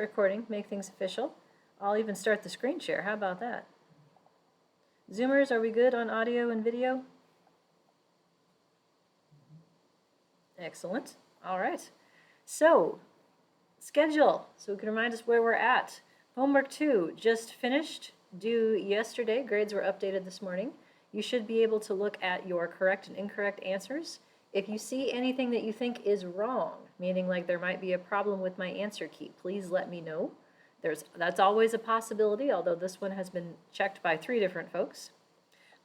recording, make things official. I'll even start the screen share. How about that? Zoomers, are we good on audio and video? Excellent. All right. So, schedule, so we can remind us where we're at. Homework 2 just finished, due yesterday. Grades were updated this morning. You should be able to look at your correct and incorrect answers. If you see anything that you think is wrong, meaning like there might be a problem with my answer key, please let me know. That's always a possibility, although this one has been checked by 3 different folks.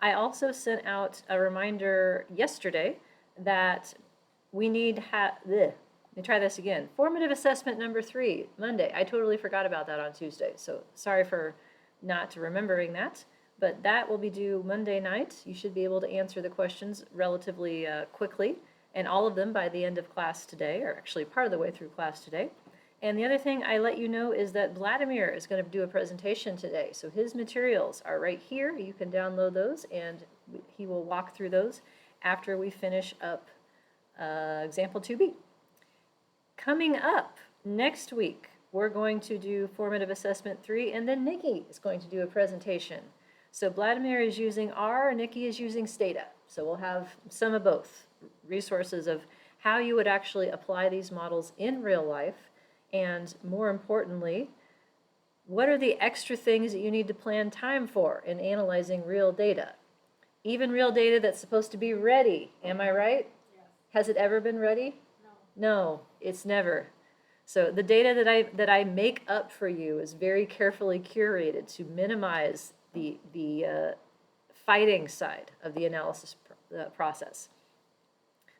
I also sent out a reminder yesterday that we need let me try this again. Formative assessment number 3, Monday. I totally forgot about that on Tuesday, so sorry for not remembering that. But that will be due Monday night. You should be able to answer the questions relatively quickly, and all of them by the end of class today, or actually part of the way through class today. And the other thing I let you know is that Bladimir is going to do a presentation today. So his materials are right here. You can download those, and he will walk through those after we finish up example 2B. Coming up next week, we're going to do formative assessment 3, and then Nikki is going to do a presentation. So Bladimir is using R, Nikki is using Stata. So we'll have some of both resources of how you would actually apply these models in real life, and more importantly, what are the extra things that you need to plan time for in analyzing real data? Even real data that's supposed to be ready, am I right? Yes. Has it ever been ready? No. No, it's never. So the data that I make up for you is very carefully curated to minimize the fighting side of the analysis process.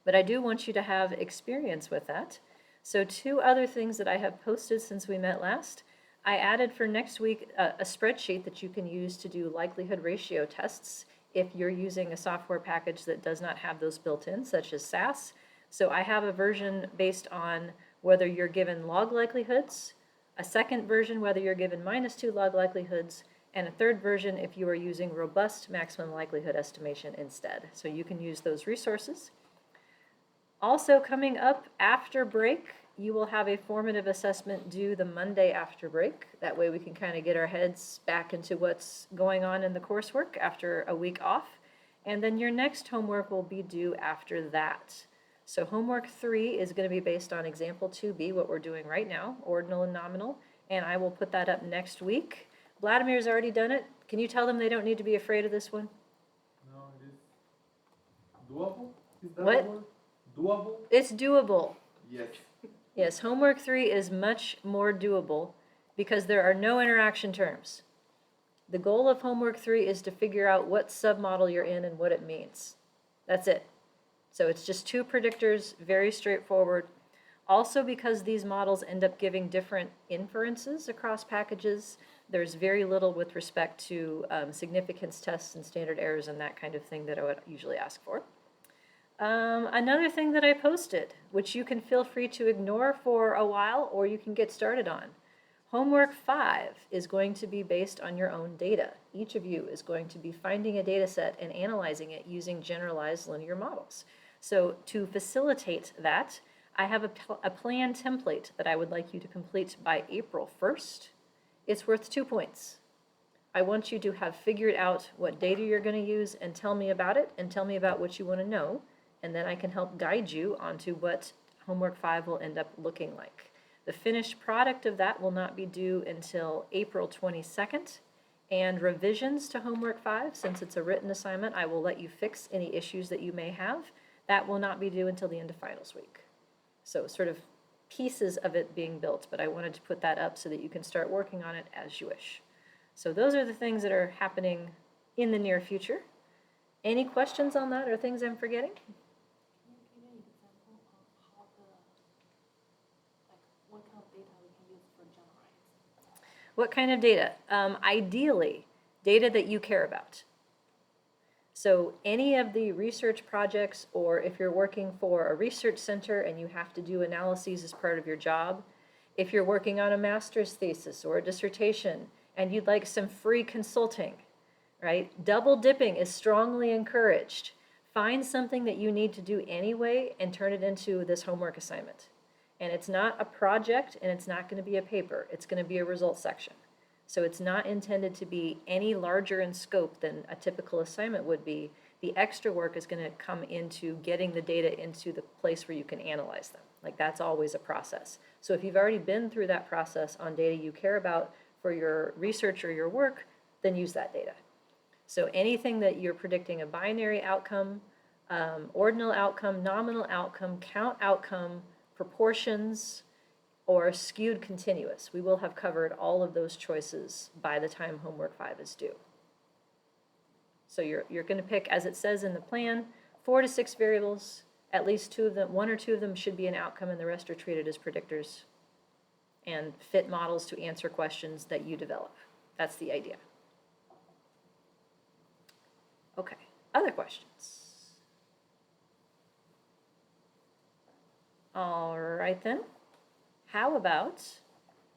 But I do want you to have experience with that. So 2 other things that I have posted since we met last. I added for next week a spreadsheet that you can use to do likelihood ratio tests if you're using a software package that does not have those built in, such as SAS. So I have a version based on whether you're given log likelihoods, a second version whether you're given -2 log likelihoods, and a third version if you are using robust maximum likelihood estimation instead. So you can use those resources. Also coming up after break, you will have a formative assessment due the Monday after break. That way we can kind of get our heads back into what's going on in the coursework after a week off. And then your next homework will be due after that. So homework 3 is going to be based on example 2B, what we're doing right now, ordinal and nominal, and I will put that up next week. Vladimir's already done it. Can you tell them they don't need to be afraid of this one? No, it is doable? Is that What? the word? Doable? It's doable. Yes. Yes, homework 3 is much more doable because there are no interaction terms. The goal of homework 3 is to figure out what submodel you're in and what it means. That's it. So it's just 2 predictors, very straightforward. Also, because these models end up giving different inferences across packages, there's very little with respect to significance tests and standard errors and that kind of thing that I would usually ask for. Another thing that I posted, which you can feel free to ignore for a while or you can get started on. Homework 5 is going to be based on your own data. Each of you is going to be finding a data set and analyzing it using generalized linear models. So to facilitate that, I have a plan template that I would like you to complete by April 1st. It's worth 2 points. I want you to have figured out what data you're going to use and tell me about it and tell me about what you want to know, and then I can help guide you onto what homework 5 will end up looking like. The finished product of that will not be due until April 22nd, and revisions to homework 5, since it's a written assignment, I will let you fix any issues that you may have. That will not be due until the end of finals week. So sort of pieces of it being built, but I wanted to put that up so that you can start working on it as you wish. So those are the things that are happening in the near future. Any questions on that or things I'm forgetting? Can you give an example of how what kind of data we can use for generalize? What kind of data? Ideally, data that you care about. So any of the research projects, or if you're working for a research center and you have to do analyses as part of your job, if you're working on a master's thesis or a dissertation and you'd like some free consulting, right? Double dipping is strongly encouraged. Find something that you need to do anyway and turn it into this homework assignment. And it's not a project, and it's not going to be a paper. It's going to be a results section. So it's not intended to be any larger in scope than a typical assignment would be. The extra work is going to come into getting the data into the place where you can analyze them. Like, that's always a process. So if you've already been through that process on data you care about for your research or your work, then use that data. So anything that you're predicting a binary outcome, ordinal outcome, nominal outcome, count outcome, proportions, or skewed continuous, we will have covered all of those choices by the time homework 5 is due. So you're going to pick, as it says in the plan, 4 to 6 variables. At least 2 of them, 1 or 2 of them should be an outcome, and the rest are treated as predictors and fit models to answer questions that you develop. That's the idea. Okay, other questions? All right then. How about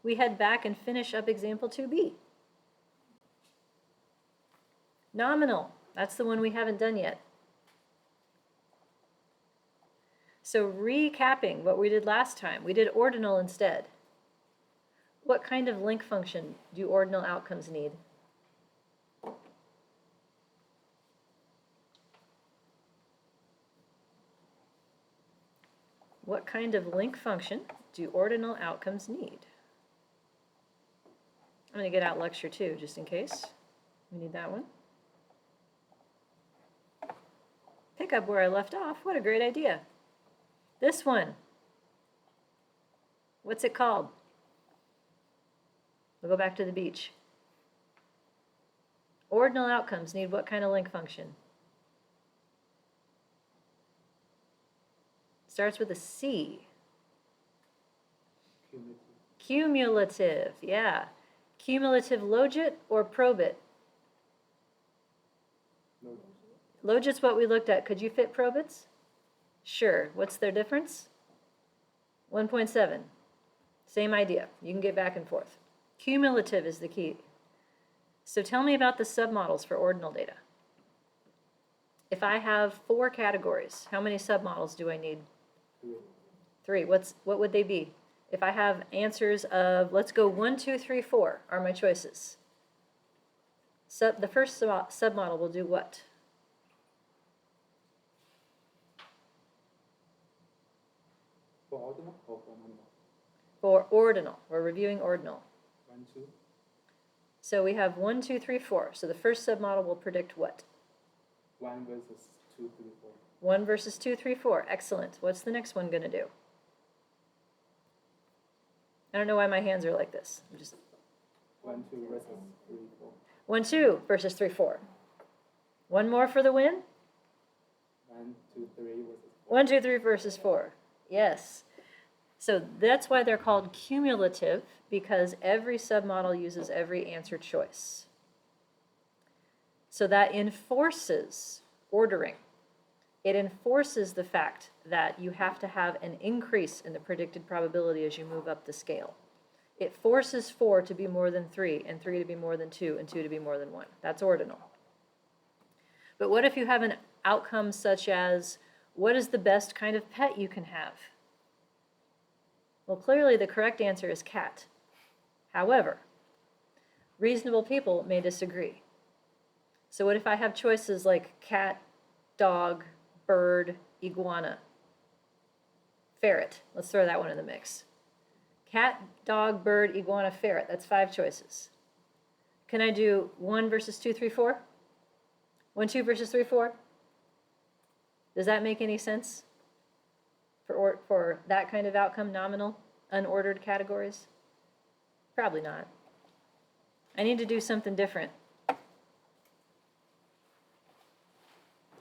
we head back and finish up example 2b? Nominal, that's the one we haven't done yet. So recapping what we did last time, we did ordinal instead. What kind of link function do ordinal outcomes need? What kind of link function do ordinal outcomes need? I'm going to get out lecture 2 just in case. We need that one. Pick up where I left off. What a great idea. This one. What's it called? We'll go back to the beach. Ordinal outcomes need what kind of link function? Starts with a C. Cumulative, yeah. Cumulative logit or probit? Logit's what we looked at. Could you fit probits? Sure. What's their difference? 1.7. Same idea. You can get back and forth. Cumulative is the key. So tell me about the submodels for ordinal data. If I have 4 categories, how many submodels do I need? 3. What would they be? If I have answers of, let's go 1, 2, 3, 4 are my choices. The first submodel will do what? For ordinal or for nominal? For ordinal. We're reviewing ordinal. 1, 2. So we have 1, 2, 3, 4. So the first submodel will predict what? 1 versus 2, 3, 4. 1 versus 2, 3, 4. Excellent. What's the next one going to do? I don't know why my hands are like this. I'm just 1, 2 versus 3, 4. 1, 2 versus 3, 4. One more for the win? 1, 2, 3 versus 1, 2, 3 versus 4. Yes. So that's why they're called cumulative, because every submodel uses every answer choice. So that enforces ordering. It enforces the fact that you have to have an increase in the predicted probability as you move up the scale. It forces 4 to be more than 3, and 3 to be more than 2, and 2 to be more than 1. That's ordinal. But what if you have an outcome such as, what is the best kind of pet you can have? Well, clearly the correct answer is cat. However, reasonable people may disagree. So what if I have choices like cat, dog, bird, iguana, ferret? Let's throw that one in the mix. Cat, dog, bird, iguana, ferret. That's 5 choices. Can I do 1 versus 2, 3, 4? 1, 2 versus 3, 4? Does that make any sense for that kind of outcome, nominal, unordered categories? Probably not. I need to do something different.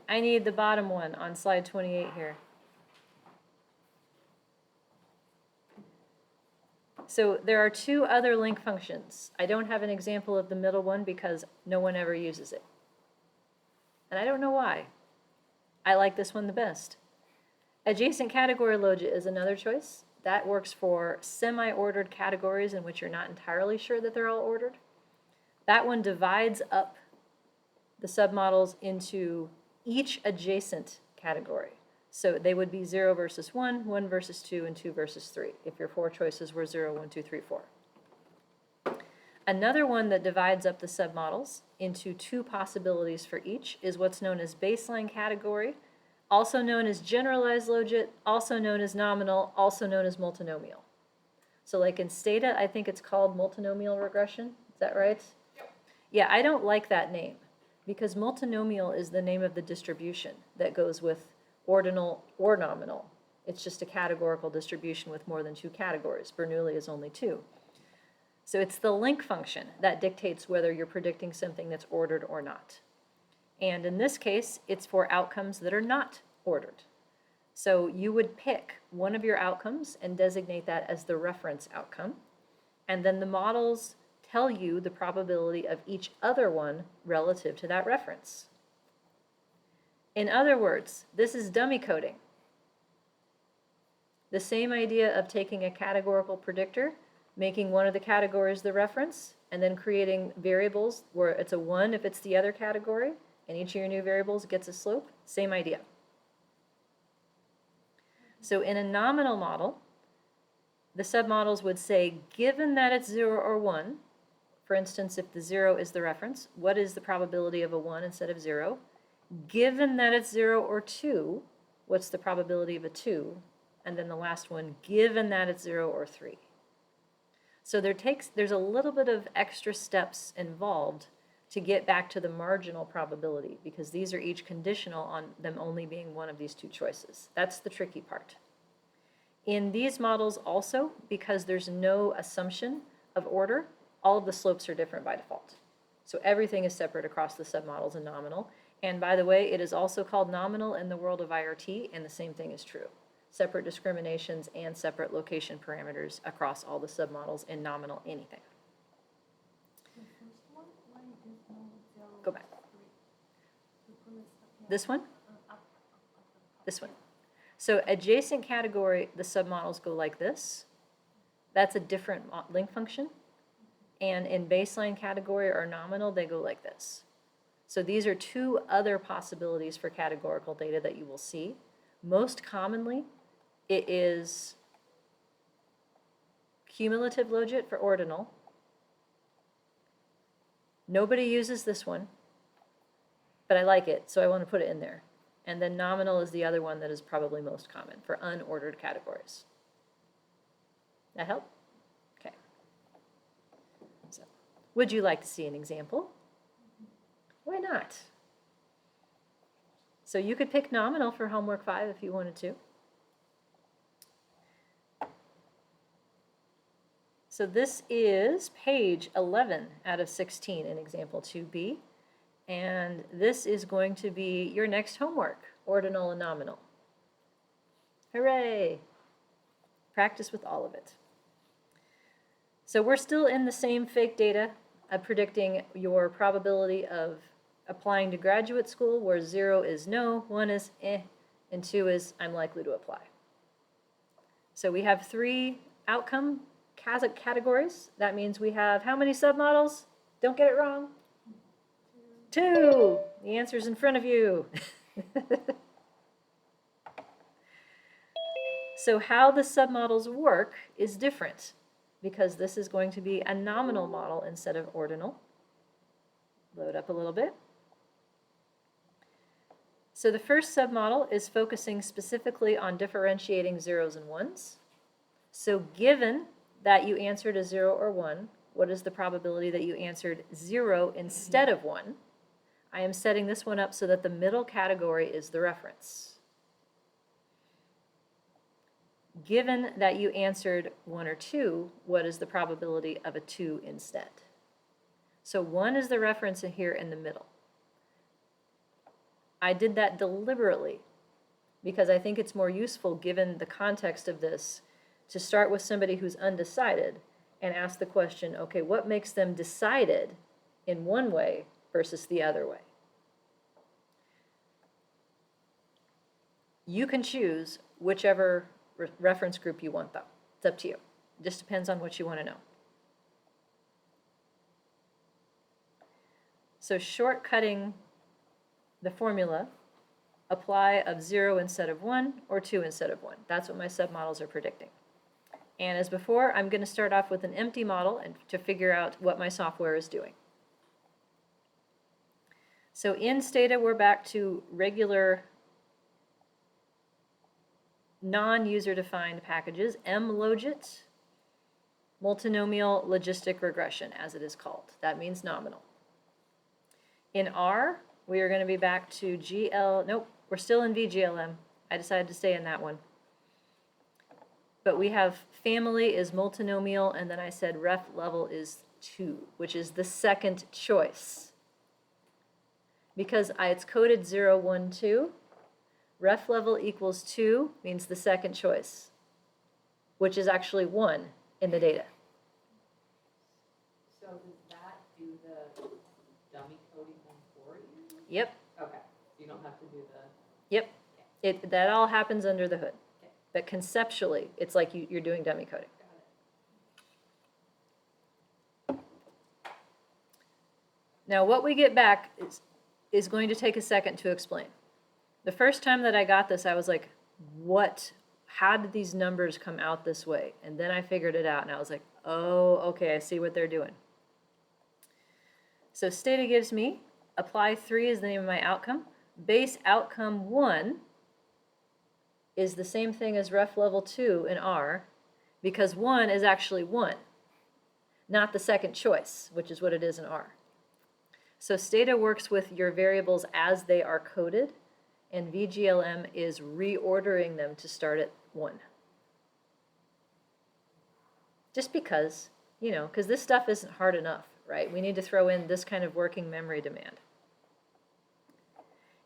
I need the bottom one on slide 28 here. So there are 2 other link functions. I don't have an example of the middle one because no one ever uses it. And I don't know why. I like this one the best. Adjacent category logit is another choice. That works for semi-ordered categories in which you're not entirely sure that they're all ordered. That one divides up the submodels into each adjacent category. So they would be 0 versus 1, 1 versus 2, and 2 versus 3, if your 4 choices were 0, 1, 2, 3, 4. Another one that divides up the submodels into 2 possibilities for each is what's known as baseline category, also known as generalized logit, also known as nominal, also known as multinomial. So like in Stata, I think it's called multinomial regression. Is that right? Yeah, I don't like that name because multinomial is the name of the distribution that goes with ordinal or nominal. It's just a categorical distribution with more than 2 categories. Bernoulli is only 2. So it's the link function that dictates whether you're predicting something that's ordered or not. And in this case, it's for outcomes that are not ordered. So you would pick one of your outcomes and designate that as the reference outcome. And then the models tell you the probability of each other one relative to that reference. In other words, this is dummy coding. The same idea of taking a categorical predictor, making one of the categories the reference, and then creating variables where it's a 1 if it's the other category, and each of your new variables gets a slope, same idea. So in a nominal model, the submodels would say, given that it's 0 or 1, for instance, if the 0 is the reference, what is the probability of a 1 instead of 0? Given that it's 0 or 2, what's the probability of a 2? And then the last one, given that it's 0 or 3. So there's a little bit of extra steps involved to get back to the marginal probability, because these are each conditional on them only being one of these 2 choices. That's the tricky part. In these models also, because there's no assumption of order, all of the slopes are different by default. So everything is separate across the submodels in nominal. And by the way, it is also called nominal in the world of IRT, and the same thing is true. Separate discriminations and separate location parameters across all the submodels in nominal anything. The first one, why is no 0, Go back. 3? The premise of This one? up. This one. So adjacent category, the submodels go like this. That's a different link function. And in baseline category or nominal, they go like this. So these are 2 other possibilities for categorical data that you will see. Most commonly, it is cumulative logit for ordinal. Nobody uses this one, but I like it, so I want to put it in there. And then nominal is the other one that is probably most common for unordered categories. That help? Okay. So, would you like to see an example? Why not? So you could pick nominal for homework 5 if you wanted to. So this is page 11 out of 16 in example 2b. And this is going to be your next homework, ordinal and nominal. Hooray! Practice with all of it. So we're still in the same fake data of predicting your probability of applying to graduate school, where 0 is no, 1 is eh, and 2 is I'm likely to apply. So we have 3 outcome categories. That means we have how many submodels? Don't get it wrong. 2. The answer's in front of you. So how the submodels work is different, because this is going to be a nominal model instead of ordinal. Load up a little bit. So the first submodel is focusing specifically on differentiating 0s and 1s. So given that you answered a 0 or 1, what is the probability that you answered 0 instead of 1? I am setting this one up so that the middle category is the reference. Given that you answered 1 or 2, what is the probability of a 2 instead? So 1 is the reference here in the middle. I did that deliberately because I think it's more useful, given the context of this, to start with somebody who's undecided and ask the question, okay, what makes them decided in one way versus the other way? You can choose whichever reference group you want, though. It's up to you. It just depends on what you want to know. So shortcutting the formula, apply of 0 instead of 1 or 2 instead of 1. That's what my submodels are predicting. And as before, I'm going to start off with an empty model and to figure out what my software is doing. So in Stata, we're back to regular non-user-defined packages, mlogit, multinomial logistic regression, as it is called. That means nominal. In R, we are going to be back to nope, we're still in VGLM. I decided to stay in that one. But we have family is multinomial, and then I said ref level is 2, which is the second choice. Because it's coded 0, 1, 2, ref level equals 2 means the second choice, which is actually 1 in the data. So does that do the dummy coding one for you? Yep. Okay, so you don't have to do the... Yep. That all happens under the hood. Okay. But conceptually, it's like you're doing dummy coding. Got it. Now, what we get back is going to take a second to explain. The first time that I got this, I was like, what? How did these numbers come out this way? And then I figured it out, and I was like, oh, okay, I see what they're doing. So Stata gives me, apply 3 is the name of my outcome. Base outcome 1 is the same thing as ref level 2 in R, because 1 is actually 1, not the second choice, which is what it is in R. So Stata works with your variables as they are coded, and VGLM is reordering them to start at 1. Just because, because this stuff isn't hard enough, right? We need to throw in this kind of working memory demand.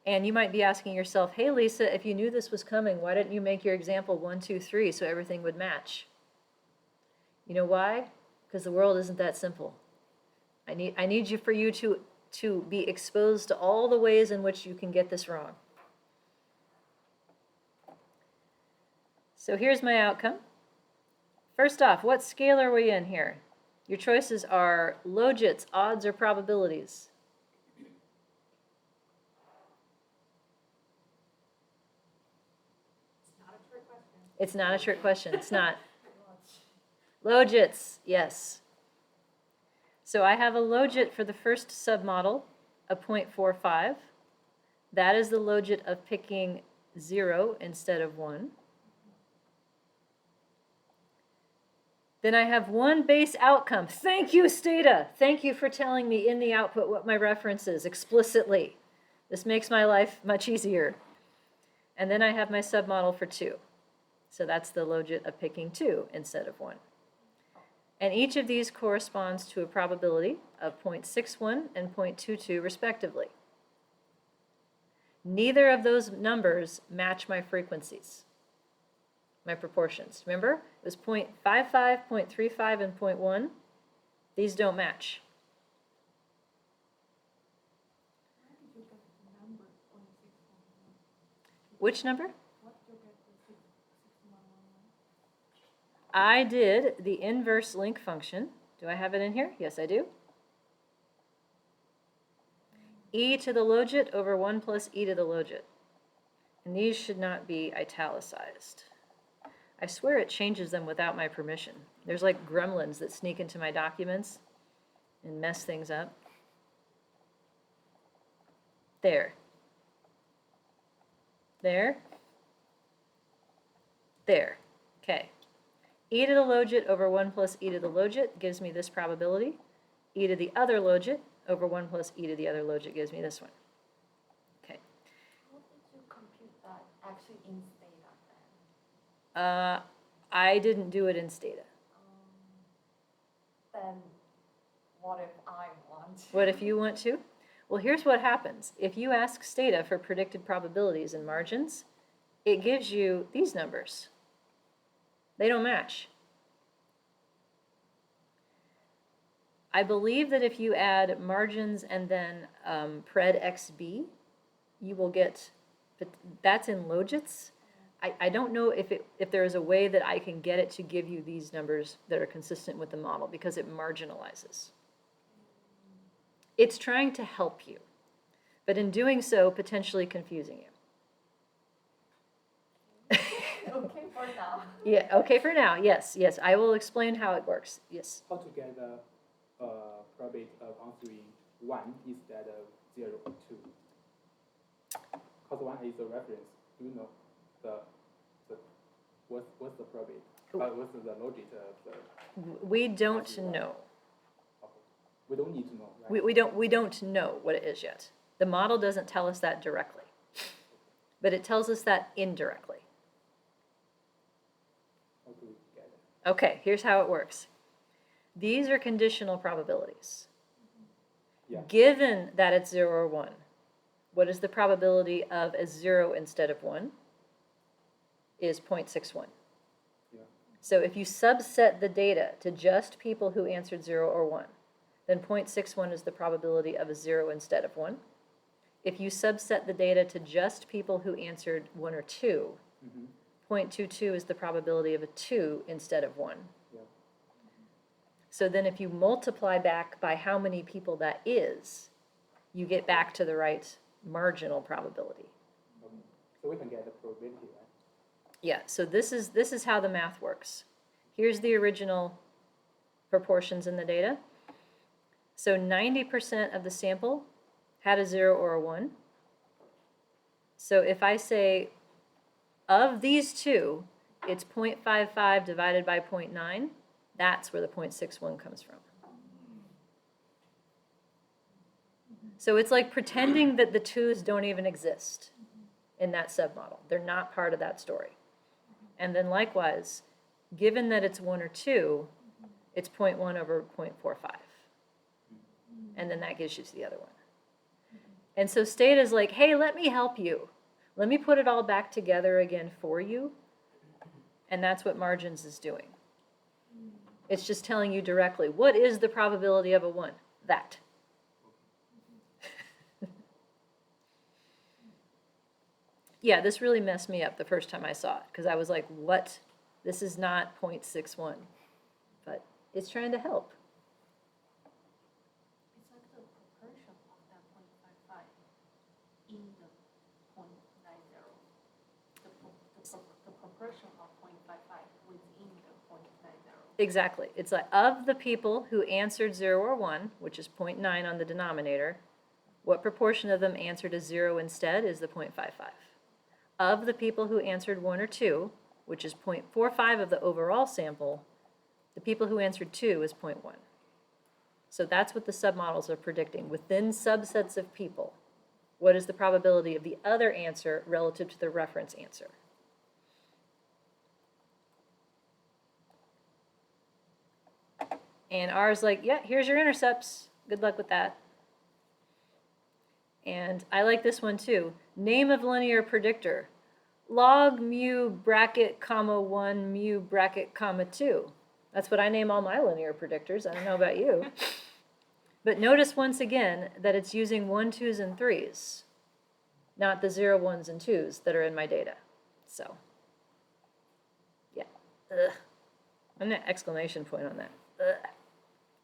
And you might be asking yourself, hey, Lisa, if you knew this was coming, why didn't you make your example 1, 2, 3 so everything would match? You know why? Because the world isn't that simple. I need you for you to be exposed to all the ways in which you can get this wrong. So here's my outcome. First off, what scale are we in here? Your choices are logits, odds, or probabilities. It's not a trick question. It's not a trick question. It's not. Logits, yes. So I have a logit for the first submodel of 0.45. That is the logit of picking 0 instead of 1. Then I have one base outcome. Thank you, Stata. Thank you for telling me in the output what my reference is explicitly. This makes my life much easier. And then I have my submodel for 2. So that's the logit of picking 2 instead of 1. And each of these corresponds to a probability of 0.61 and 0.22 respectively. Neither of those numbers match my frequencies, my proportions. Remember, it was 0.55, 0.35, and 0.1. These don't match. Where did you get the number 0.611? Which number? What did you get the 6111? I did the inverse link function. Do I have it in here? Yes, I do. E to the logit over 1 plus e to the logit. And these should not be italicized. I swear it changes them without my permission. There's like gremlins that sneak into my documents and mess things up. There. There. There. Okay. E to the logit over 1 plus e to the logit gives me this probability. E to the other logit over 1 plus e to the other logit gives me this one. Okay. How did you compute that actually in Stata then? I didn't do it in Stata. Then what if I want? What if you want to? Well, here's what happens. If you ask Stata for predicted probabilities and margins, it gives you these numbers. They don't match. I believe that if you add margins and then pred xb, you will get, but that's in logits. I don't know if there is a way that I can get it to give you these numbers that are consistent with the model because it marginalizes. It's trying to help you, but in doing so, potentially confusing you. Okay for now. Yeah, okay for now, yes, yes, I will explain how it works, yes. How to get the probability of answering 1 instead of 0 or 2? Because 1 is a reference. Do you know what's the probability? What's the logic of the? We don't know. Okay. We don't need to know, right? We don't know what it is yet. The model doesn't tell us that directly, but it tells us that indirectly. How do we get it? Okay, here's how it works. These are conditional probabilities. Yeah. Given that it's 0 or 1, what is the probability of a 0 instead of 1? Is 0.61. Yeah. So if you subset the data to just people who answered 0 or 1, then 0.61 is the probability of a 0 instead of 1. If you subset the data to just people who answered 1 or 2, 0.22 is the probability of a 2 instead of 1. Yeah. So then if you multiply back by how many people that is, you get back to the right marginal probability. Okay. So we can get the probability, right? Yeah, so this is how the math works. Here's the original proportions in the data. So 90% of the sample had a 0 or a 1. So if I say, of these two, it's 0.55 divided by 0.9, that's where the 0.61 comes from. So it's like pretending that the twos don't even exist in that submodel. They're not part of that story. And then likewise, given that it's 1 or 2, it's 0.1 over 0.45. And then that gives you to the other one. And so Stata is like, hey, let me help you. Let me put it all back together again for you. And that's what margins is doing. It's just telling you directly, what is the probability of a 1? That. Yeah, this really messed me up the first time I saw it, because I was like, what? This is not 0.61. But it's trying to help. It's like the proportion of that 0.55 in the 0.90. The proportion of 0.55 within the 0.90. Exactly. It's like, of the people who answered 0 or 1, which is 0.9 on the denominator, what proportion of them answered a 0 instead is the 0.55. Of the people who answered 1 or 2, which is 0.45 of the overall sample, the people who answered 2 is 0.1. So that's what the submodels are predicting. Within subsets of people, what is the probability of the other answer relative to the reference answer? And R is like, yeah, here's your intercepts. Good luck with that. And I like this one too. Name of linear predictor. Log mu bracket comma 1 mu bracket comma 2. That's what I name all my linear predictors. I don't know about you. But notice once again that it's using 1, 2s, and 3s, not the 0, 1s, and 2s that are in my data. So, yeah. Ugh. I'm an exclamation point on that. Ugh.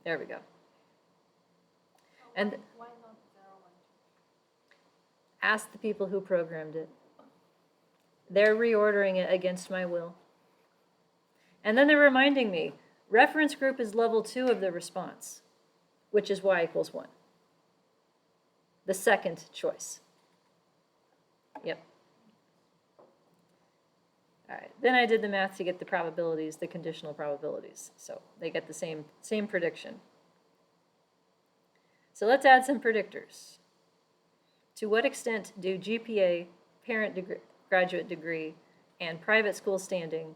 There we go. And Why not 0, 1, 2? ask the people who programmed it. They're reordering it against my will. And then they're reminding me, reference group is level 2 of the response, which is y equals 1. The second choice. Yep. All right, then I did the math to get the probabilities, the conditional probabilities. So they get the same prediction. So let's add some predictors. To what extent do GPA, parent degree, graduate degree, and private school standing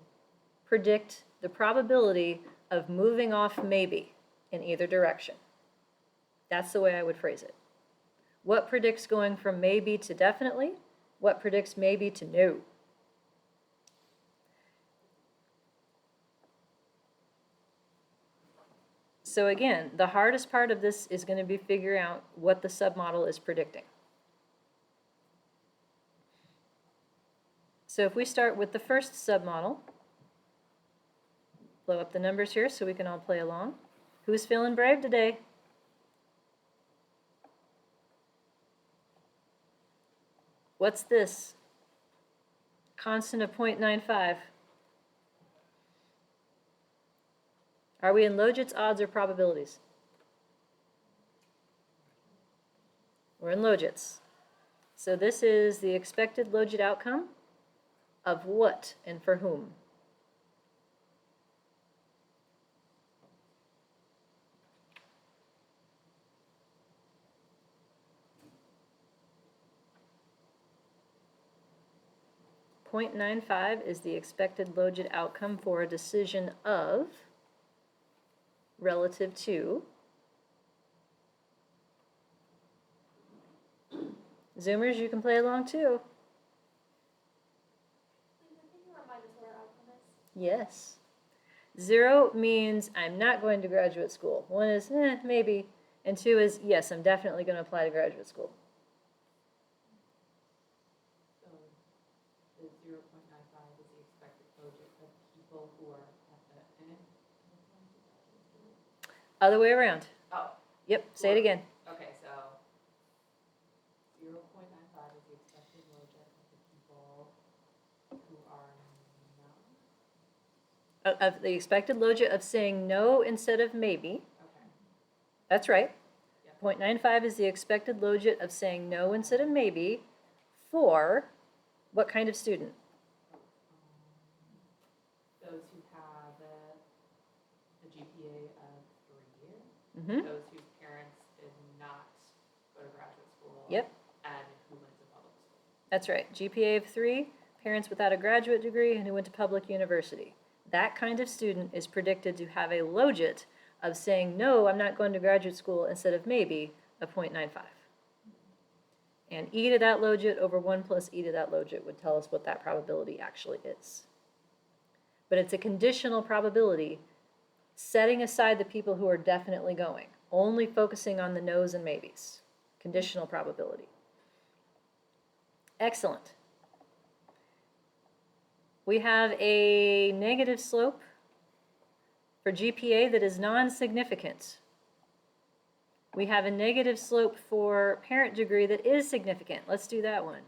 predict the probability of moving off maybe in either direction? That's the way I would phrase it. What predicts going from maybe to definitely? What predicts maybe to no? So again, the hardest part of this is going to be figuring out what the submodel is predicting. So if we start with the first submodel, blow up the numbers here so we can all play along. Who's feeling brave today? What's this? Constant of 0.95. Are we in logits, odds, or probabilities? We're in logits. So this is the expected logit outcome of what and for whom? .95 is the expected logit outcome for a decision of relative to. Zoomers, you can play along too. Yes. 0 means I'm not going to graduate school. 1 is maybe, and 2 is yes, I'm definitely going to apply to graduate school. So the 0.95 is the expected logit of people who are at the end. Other way around. Oh, Yep, say it again. okay, so 0.95 is the expected logit of the people who are not. Of the expected logit of saying no instead of maybe. Okay. That's right. Yep. 0.95 is the expected logit of saying no instead of maybe for what kind of student? Those who have a GPA of 3, Mm-hmm. those whose parents did not go to graduate school. Yep. And who went to public school. That's right. GPA of 3, parents without a graduate degree and who went to public university. That kind of student is predicted to have a logit of saying, no, I'm not going to graduate school instead of maybe, of 0.95. And e to that logit over 1 plus e to that logit would tell us what that probability actually is. But it's a conditional probability, setting aside the people who are definitely going, only focusing on the no's and maybes. Conditional probability. Excellent. We have a negative slope for GPA that is non-significant. We have a negative slope for parent degree that is significant. Let's do that one.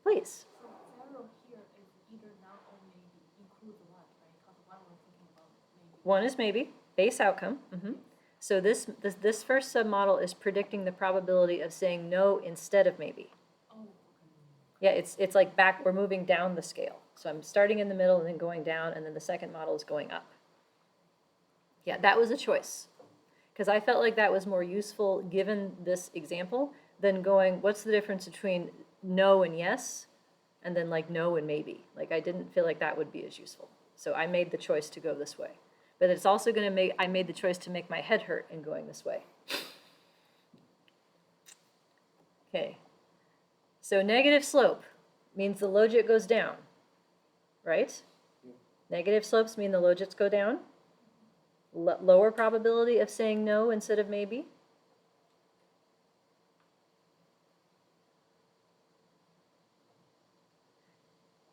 Please. So 0 here is either not or maybe includes 1, right? Because 1 we're thinking about maybe. 1 is maybe, base outcome. So this first submodel is predicting the probability of saying no instead of maybe. Oh, okay. Yeah, it's like back, we're moving down the scale. So I'm starting in the middle and then going down, and then the second model is going up. Yeah, that was a choice. Because I felt like that was more useful given this example than going, what's the difference between no and yes, and then like no and maybe. Like I didn't feel like that would be as useful. So I made the choice to go this way. But it's also going to make, I made the choice to make my head hurt in going this way. Okay. So negative slope means the logit goes down, right? Yeah. Negative slopes mean the logits go down. Lower probability of saying no instead of maybe.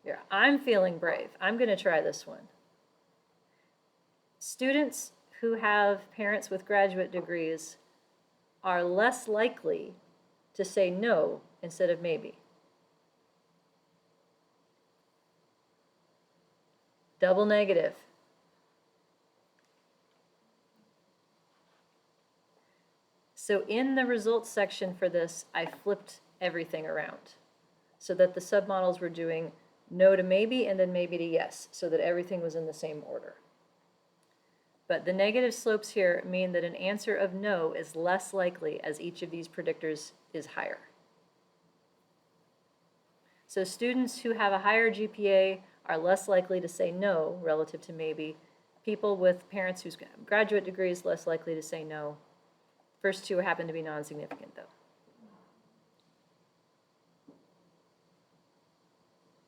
Here, I'm feeling brave. I'm going to try this one. Students who have parents with graduate degrees are less likely to say no instead of maybe. Double negative. So in the results section for this, I flipped everything around so that the submodels were doing no to maybe and then maybe to yes, so that everything was in the same order. But the negative slopes here mean that an answer of no is less likely as each of these predictors is higher. So students who have a higher GPA are less likely to say no relative to maybe. People with parents whose graduate degrees less likely to say no. First two happen to be non-significant though.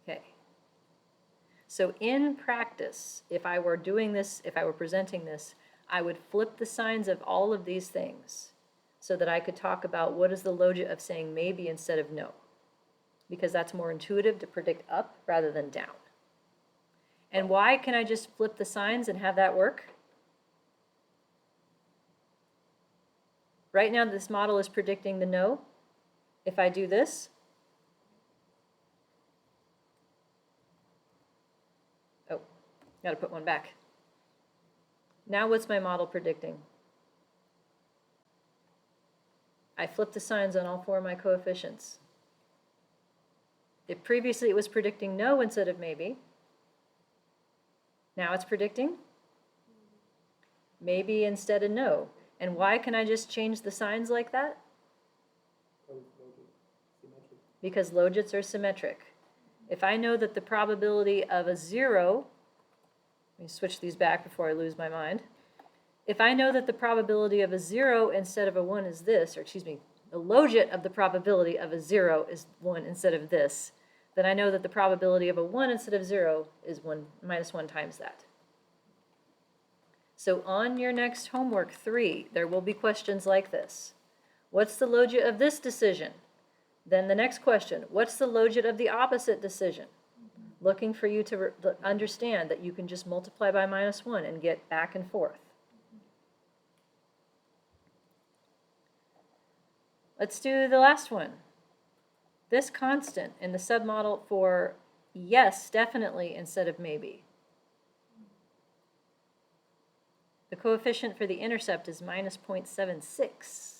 Okay. So in practice, if I were doing this, if I were presenting this, I would flip the signs of all of these things so that I could talk about what is the logit of saying maybe instead of no, because that's more intuitive to predict up rather than down. And why can I just flip the signs and have that work? Right now, this model is predicting the no. If I do this, Got to put one back. Now what's my model predicting? I flipped the signs on all 4 of my coefficients. If previously it was predicting no instead of maybe, now it's predicting maybe instead of no. And why can I just change the signs like that? Because logits are symmetric. If I know that the probability of a 0, let me switch these back before I lose my mind. If I know that the probability of a 0 instead of a 1 is this, or excuse me, the logit of the probability of a 0 is 1 instead of this, then I know that the probability of a 1 instead of 0 is minus 1 times that. So on your next homework 3, there will be questions like this. What's the logit of this decision? Then the next question, what's the logit of the opposite decision? Looking for you to understand that you can just multiply by minus 1 and get back and forth. Let's do the last one. This constant in the submodel for yes, definitely, instead of maybe. The coefficient for the intercept is minus 0.76.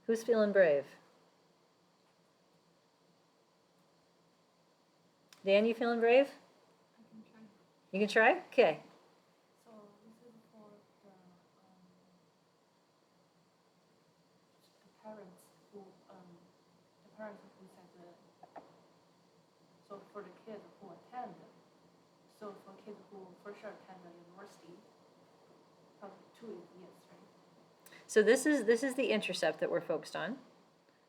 Who's feeling brave? Dan, you feeling brave? I can try. You can try? Okay. So this is for the parents who said so for the kids who attend, so for kids who for sure attend the university, probably 2 is yes, right? So this is the intercept that we're focused on.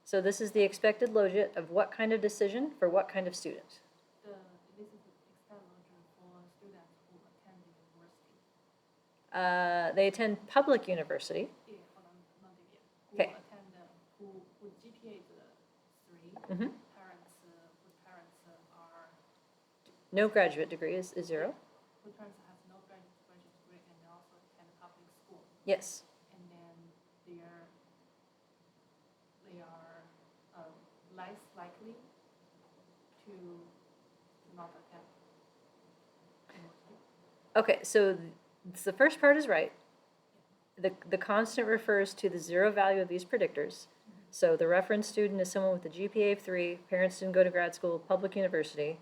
So this is the expected logit of what kind of decision for what kind of student. This is the expected logit for students who attend the university. They attend public university. Yeah, hold on, not the who Okay. attend who GPA is 3. Mm-hmm. Whose parents are No graduate degree is 0. whose parents has no graduate degree and they also attend public school. Yes. And then they are less likely to not attend university. Okay, so the first part is right. The constant refers to the 0 value of these predictors. So the reference student is someone with a GPA of 3, parents didn't go to grad school, public university.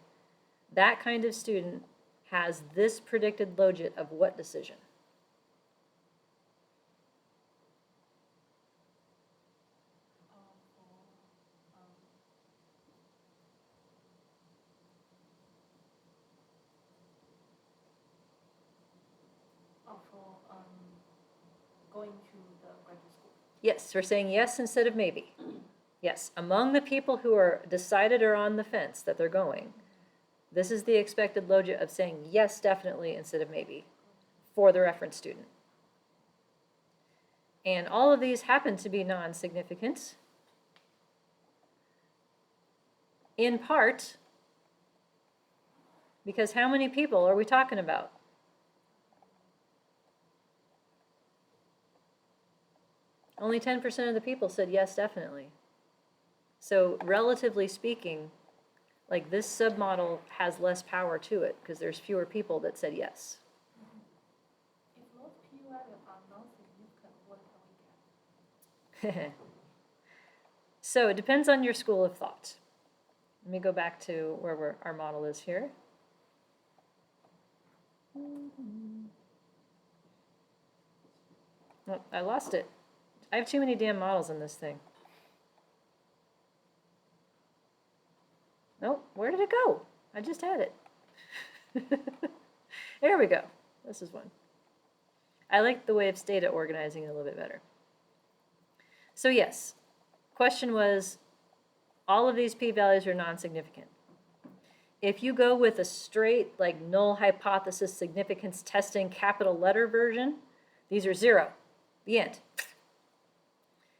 That kind of student has this predicted logit of what decision? For going to the graduate school. Yes, we're saying yes instead of maybe. Yes, among the people who are decided or on the fence that they're going, this is the expected logit of saying yes, definitely, instead of maybe, for the reference student. And all of these happen to be non-significant, in part because how many people are we talking about? Only 10% of the people said yes, definitely. So relatively speaking, like this submodel has less power to it because there's fewer people that said yes. If most P values are non-significant, what can we get? So it depends on your school of thought. Let me go back to where our model is here. Oh, I lost it. I have too many damn models in this thing. Nope, where did it go? I just had it. There we go. This is one. I like the way of data organizing it a little bit better. So yes, question was, all of these p-values are non-significant. If you go with a straight, like null hypothesis significance testing capital letter version, these are 0, the end.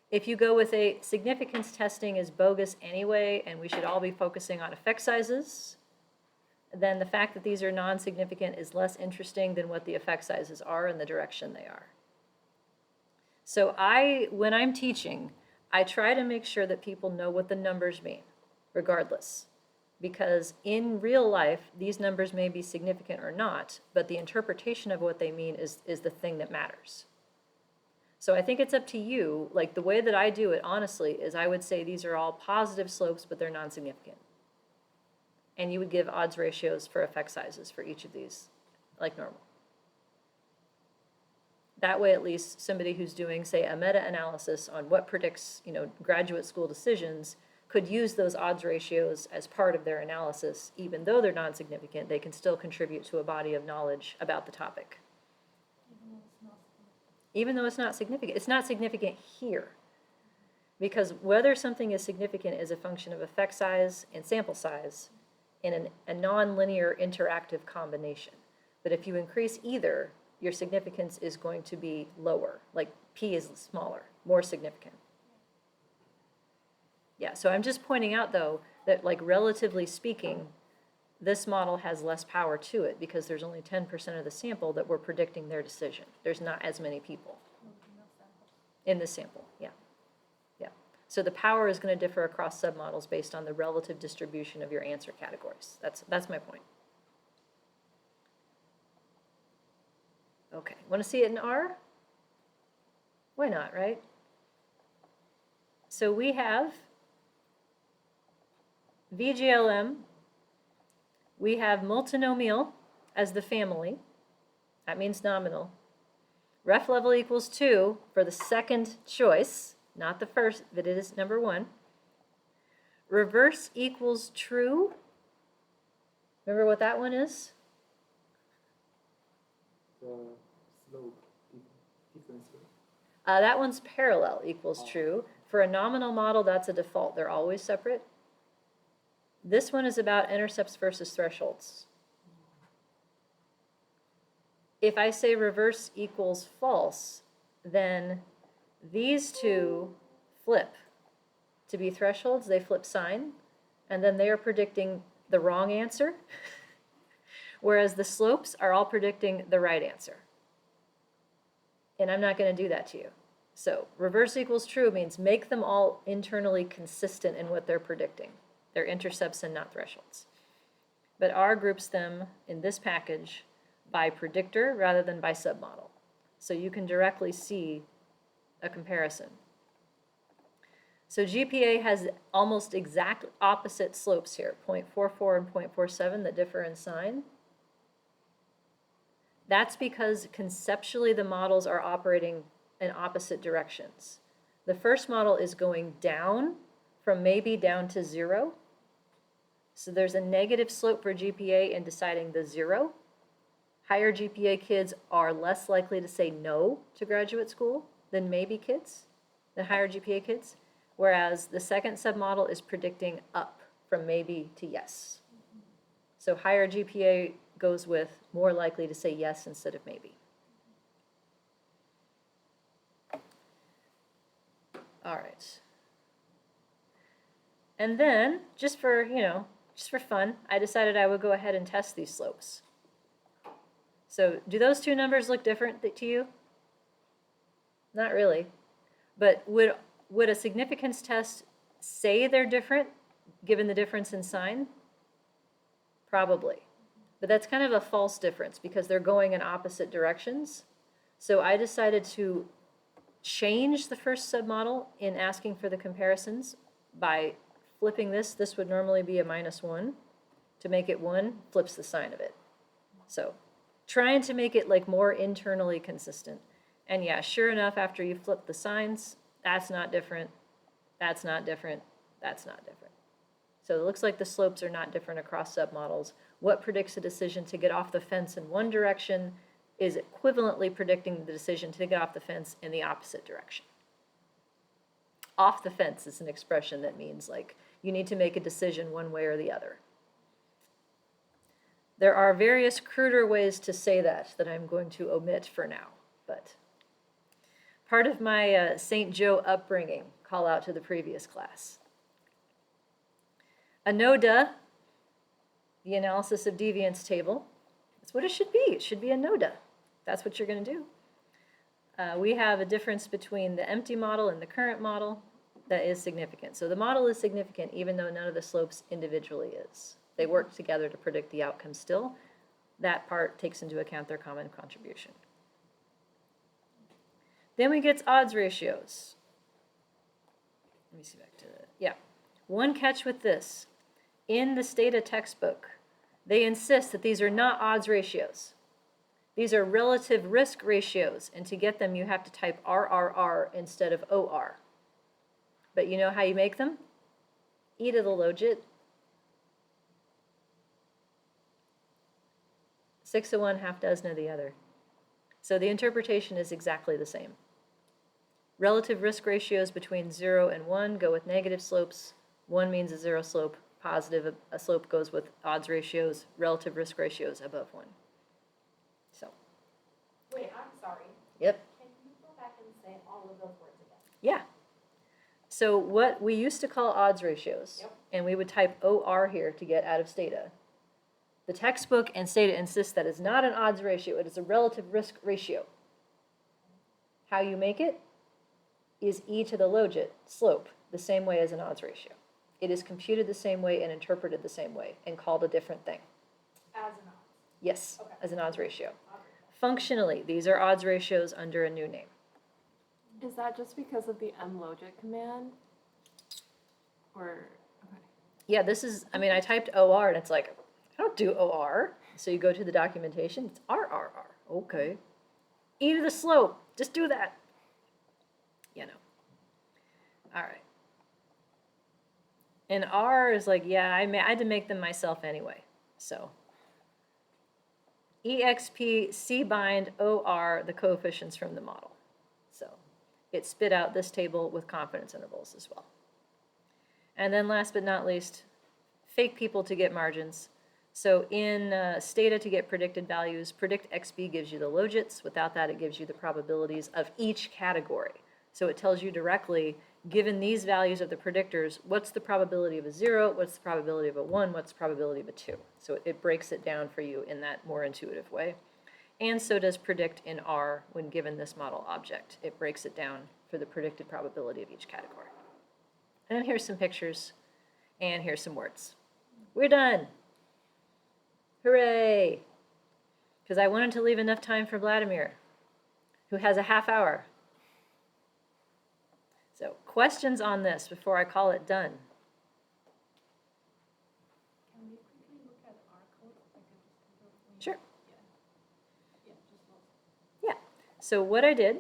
If you go with a significance testing is bogus anyway, and we should all be focusing on effect sizes, then the fact that these are non-significant is less interesting than what the effect sizes are and the direction they are. So when I'm teaching, I try to make sure that people know what the numbers mean, regardless. Because in real life, these numbers may be significant or not, but the interpretation of what they mean is the thing that matters. So I think it's up to you. Like, the way that I do it, honestly, is I would say these are all positive slopes, but they're non-significant. And you would give odds ratios for effect sizes for each of these, like normal. That way, at least somebody who's doing, say, a meta-analysis on what predicts, graduate school decisions could use those odds ratios as part of their analysis. Even though they're non-significant, they can still contribute to a body of knowledge about the topic. Even though it's not significant. It's not significant here. Because whether something is significant is a function of effect size and sample size in a nonlinear interactive combination. But if you increase either, your significance is going to be lower. Like, p is smaller, more significant. Yeah, so I'm just pointing out, though, that, like, relatively speaking, this model has less power to it because there's only 10% of the sample that we're predicting their decision. There's not as many people in this sample, yeah. Yeah. So the power is going to differ across submodels based on the relative distribution of your answer categories. That's my point. Okay, want to see it in R? Why not, right? So we have VGLM, we have multinomial as the family. That means nominal. Ref level equals 2 for the second choice, not the first, but it is number 1. Reverse equals true. Remember what that one is? The slope difference. That one's parallel equals true. For a nominal model, that's a default. They're always separate. This one is about intercepts versus thresholds. If I say reverse equals false, then these two flip to be thresholds. They flip sign, and then they are predicting the wrong answer, whereas the slopes are all predicting the right answer. And I'm not going to do that to you. So reverse equals true means make them all internally consistent in what they're predicting. They're intercepts and not thresholds. But R groups them in this package by predictor rather than by submodel. So you can directly see a comparison. So GPA has almost exact opposite slopes here, 0.44 and 0.47 that differ in sign. That's because conceptually the models are operating in opposite directions. The first model is going down from maybe down to 0. So there's a negative slope for GPA in deciding the 0. Higher GPA kids are less likely to say no to graduate school than maybe kids, than higher GPA kids. Whereas the second submodel is predicting up from maybe to yes. So higher GPA goes with more likely to say yes instead of maybe. All right. And then, just for fun, I decided I would go ahead and test these slopes. So do those two numbers look different to you? Not really. But would a significance test say they're different, given the difference in sign? Probably. But that's kind of a false difference because they're going in opposite directions. So I decided to change the first submodel in asking for the comparisons by flipping this. This would normally be a -1. To make it 1, flips the sign of it. So trying to make it like more internally consistent. And yeah, sure enough, after you flip the signs, that's not different, that's not different, that's not different. So it looks like the slopes are not different across submodels. What predicts a decision to get off the fence in one direction is equivalently predicting the decision to get off the fence in the opposite direction. Off the fence is an expression that means like you need to make a decision one way or the other. There are various cruder ways to say that I'm going to omit for now, but part of my St. Joe upbringing, call out to the previous class. ANODA, the analysis of deviance table, that's what it should be. It should be ANODA. That's what you're going to do. We have a difference between the empty model and the current model. That is significant. So the model is significant even though none of the slopes individually is. They work together to predict the outcome still. That part takes into account their common contribution. Then we get odds ratios. Let me see back to that. Yeah. One catch with this. In the Stata textbook, they insist that these are not odds ratios. These are relative risk ratios, and to get them you have to type RRR instead of OR. But you know how you make them? E to the logit. 6 of one, half dozen of the other. So the interpretation is exactly the same. Relative risk ratios between 0 and 1 go with negative slopes. 1 means a 0 slope. Positive, a slope goes with odds ratios. Relative risk ratios above 1. So. Wait, I'm sorry. Yep. Can you go back and say all of those words again? Yeah. So what we used to call odds ratios, Yep. and we would type OR here to get out of Stata. The textbook and Stata insists that it's not an odds ratio, it is a relative risk ratio. How you make it is e to the logit, slope, the same way as an odds ratio. It is computed the same way and interpreted the same way and called a different thing. As an odds. Yes, Okay. as an odds ratio. Okay. Functionally, these are odds ratios under a new name. Is that just because of the mlogit command? Or, okay. Yeah, this is, I mean, I typed OR and it's like, I don't do OR. So you go to the documentation, it's RRR. Okay. E to the slope, just do that. You know. All right. And R is like, yeah, I had to make them myself anyway. So EXP cbind OR, the coefficients from the model. So it spit out this table with confidence intervals as well. And then last but not least, fake people to get margins. So in Stata to get predicted values, predict XB gives you the logits. Without that, it gives you the probabilities of each category. So it tells you directly, given these values of the predictors, what's the probability of a 0, what's the probability of a 1, what's the probability of a 2. So it breaks it down for you in that more intuitive way. And so does predict in R when given this model object. It breaks it down for the predicted probability of each category. And here's some pictures, and here's some words. We're done. Hooray! Because I wanted to leave enough time for Bladimir, who has a half hour. So questions on this before I call it done? Can we quickly look at our code? Like just Sure. Yeah, just look. Yeah. So what I did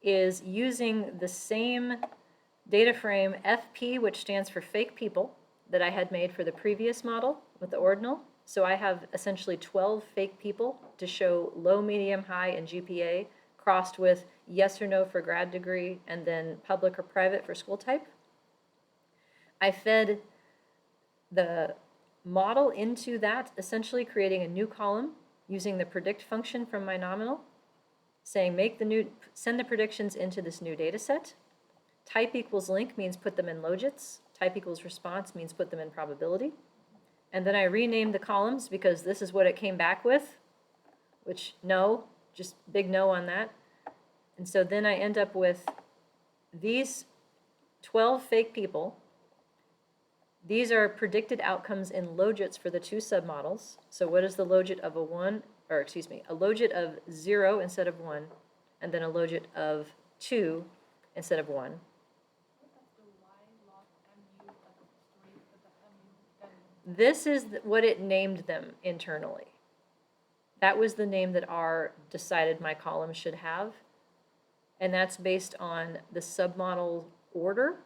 is using the same data frame FP, which stands for fake people, that I had made for the previous model with the ordinal. So I have essentially 12 fake people to show low, medium, high, and GPA, crossed with yes or no for grad degree, and then public or private for school type. I fed the model into that, essentially creating a new column using the predict function from my nominal, saying send the predictions into this new data set. Type equals link means put them in logits. Type equals response means put them in probability. And then I renamed the columns because this is what it came back with, which no, just big no on that. And so then I end up with these 12 fake people. These are predicted outcomes in logits for the two submodels. So what is the logit of a logit of 0 instead of 1, and then a logit of 2 instead of 1. What does the y log mu as a 3 with the mu then? This is what it named them internally. That was the name that R decided my column should have. And that's based on the submodel order.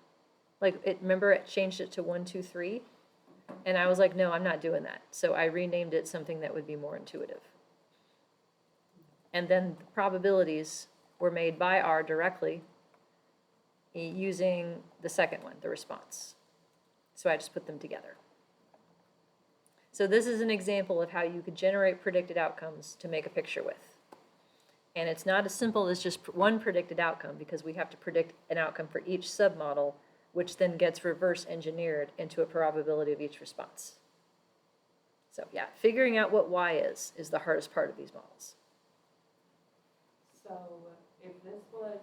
Like, remember it changed it to 1, 2, 3? And I was like, no, I'm not doing that. So I renamed it something that would be more intuitive. And then the probabilities were made by R directly using the second one, the response. So I just put them together. So this is an example of how you could generate predicted outcomes to make a picture with. And it's not as simple as just one predicted outcome, because we have to predict an outcome for each submodel, which then gets reverse engineered into a probability of each response. So yeah, figuring out what Y is the hardest part of these models. So if this was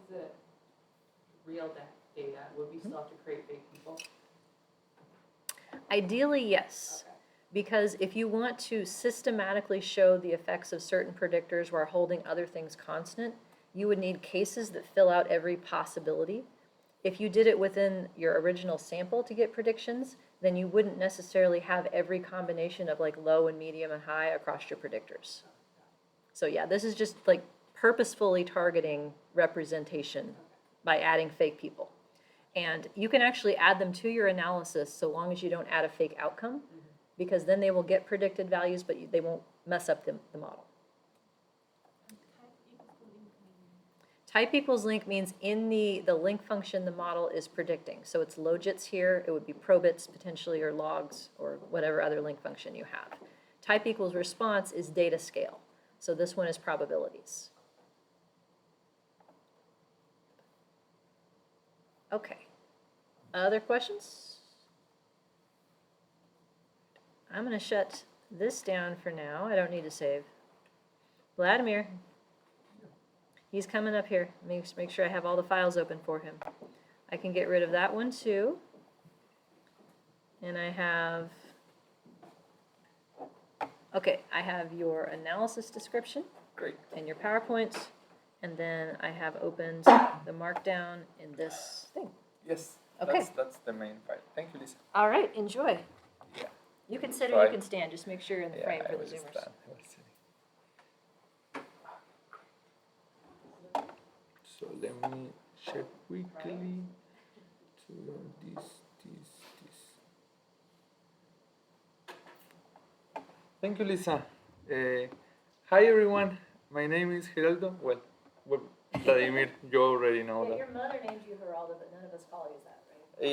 real data, data, would we still have to create fake people? Ideally, yes. Okay. Because if you want to systematically show the effects of certain predictors while holding other things constant, you would need cases that fill out every possibility. If you did it within your original sample to get predictions, then you wouldn't necessarily have every combination of like low and medium and high across your predictors. So yeah, this is just like purposefully targeting representation by adding fake people. And you can actually add them to your analysis so long as you don't add a fake outcome, because then they will get predicted values, but they won't mess up the model. Type equals link means in the link function the model is predicting. So it's logits here, it would be probits potentially, or logs, or whatever other link function you have. Type equals response is data scale. So this one is probabilities. Okay. Other questions? I'm going to shut this down for now. I don't need to save. Vladimir. He's coming up here. Make sure I have all the files open for him. I can get rid of that one too. And I have, okay, I have your analysis description. Great. And your PowerPoint. And then I have opened the markdown in this thing. Yes. Okay. That's the main file. Thank you, Lisa. All right, enjoy. Yeah. You can sit or Try. you can stand. Just make sure you're in the frame for the Zoomers. So let me check quickly to learn this. Thank you, Lisa. Hi, everyone. My name is Geraldo. Well, Bladimir, you already know that. Your mother named you Geraldo, but none of us call you that, right?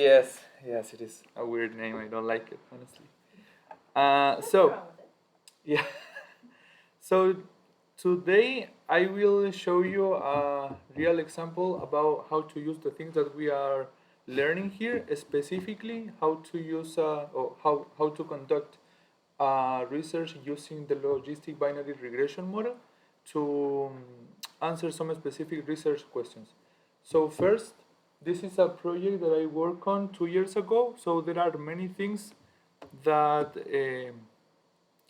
Yes, it is a weird name. I don't like it, honestly. Nothing wrong with it. Yeah. So today I will show you a real example about how to use the things that we are learning here, specifically how to use or how to conduct research using the logistic binary regression model to answer some specific research questions. So first, this is a project that I worked on 2 years ago. So there are many things that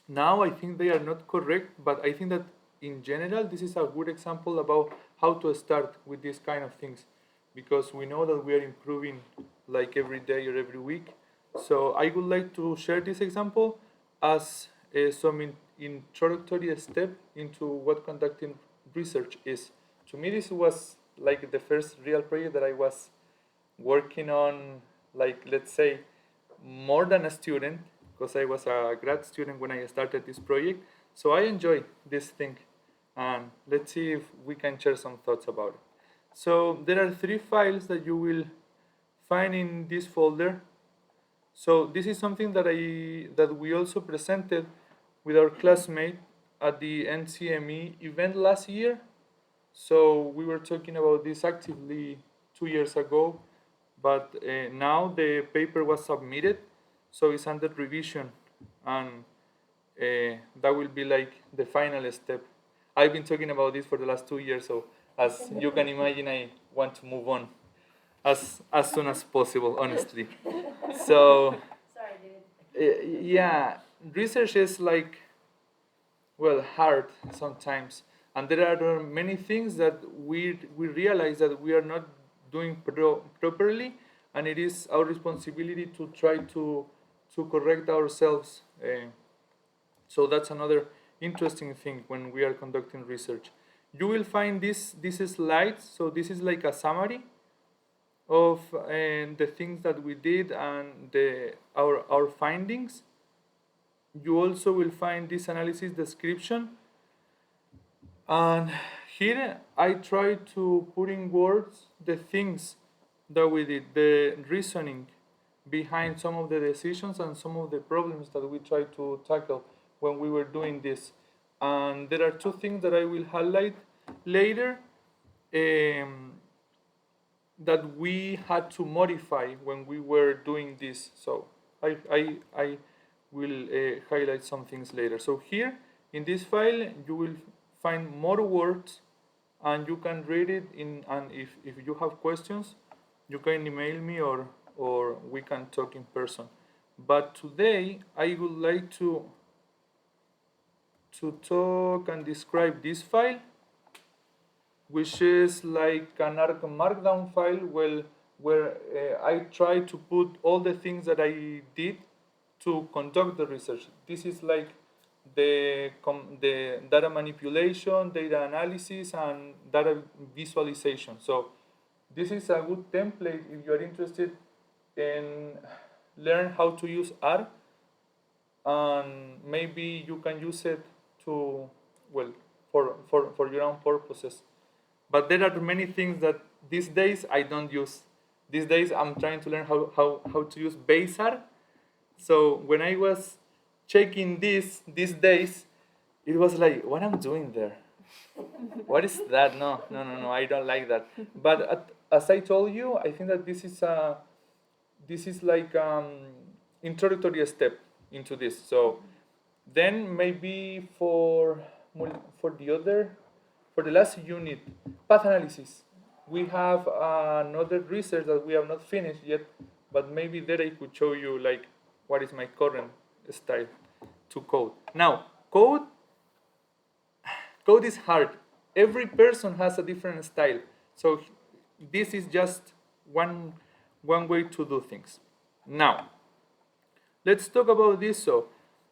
now I think they are not correct, but I think that in general this is a good example about how to start with these kind of things, because we know that we are improving like every day or every week. So I would like to share this example as some introductory step into what conducting research is. To me, this was like the first real project that I was working on, like, let's say, more than a student, because I was a grad student when I started this project. So I enjoy this thing, and let's see if we can share some thoughts about it. So there are 3 files that you will find in this folder. So this is something that we also presented with our classmate at the NCME event last year. So we were talking about this actively 2 years ago, but now the paper was submitted, so it's under revision, and that will be like the final step. I've been talking about this for the last 2 years, so as you can imagine, I want to move on as soon as possible, honestly. So Sorry, dude. yeah, research is like, well, hard sometimes, and there are many things that we realize that we are not doing properly, and it is our responsibility to try to correct ourselves. So that's another interesting thing when we are conducting research. You will find these slides. So this is like a summary of the things that we did and our findings. You also will find this analysis description, and here I try to put in words the things that we did, the reasoning behind some of the decisions and some of the problems that we tried to tackle when we were doing this. And there are 2 things that I will highlight later that we had to modify when we were doing this. So I will highlight some things later. So here in this file you will find more words, and you can read it and if you have questions, you can email me or we can talk in person. But today I would like to talk and describe this file, which is like an ARC markdown file where I try to put all the things that I did to conduct the research. This is like the data manipulation, data analysis, and data visualization. So this is a good template if you are interested in learn how to use R, and maybe you can use it to, well, for your own purposes. But there are many things that these days I don't use. These days I'm trying to learn how to use base R. So when I was checking this these days, it was like, what I'm doing there? What is that? No, I don't like that. But as I told you, I think that this is like introductory step into this. So then maybe for the last unit, path analysis, we have another research that we have not finished yet, but maybe there I could show you like what is my current style to code. Now, code is hard. Every person has a different style. So this is just one way to do things. Now, let's talk about this. So,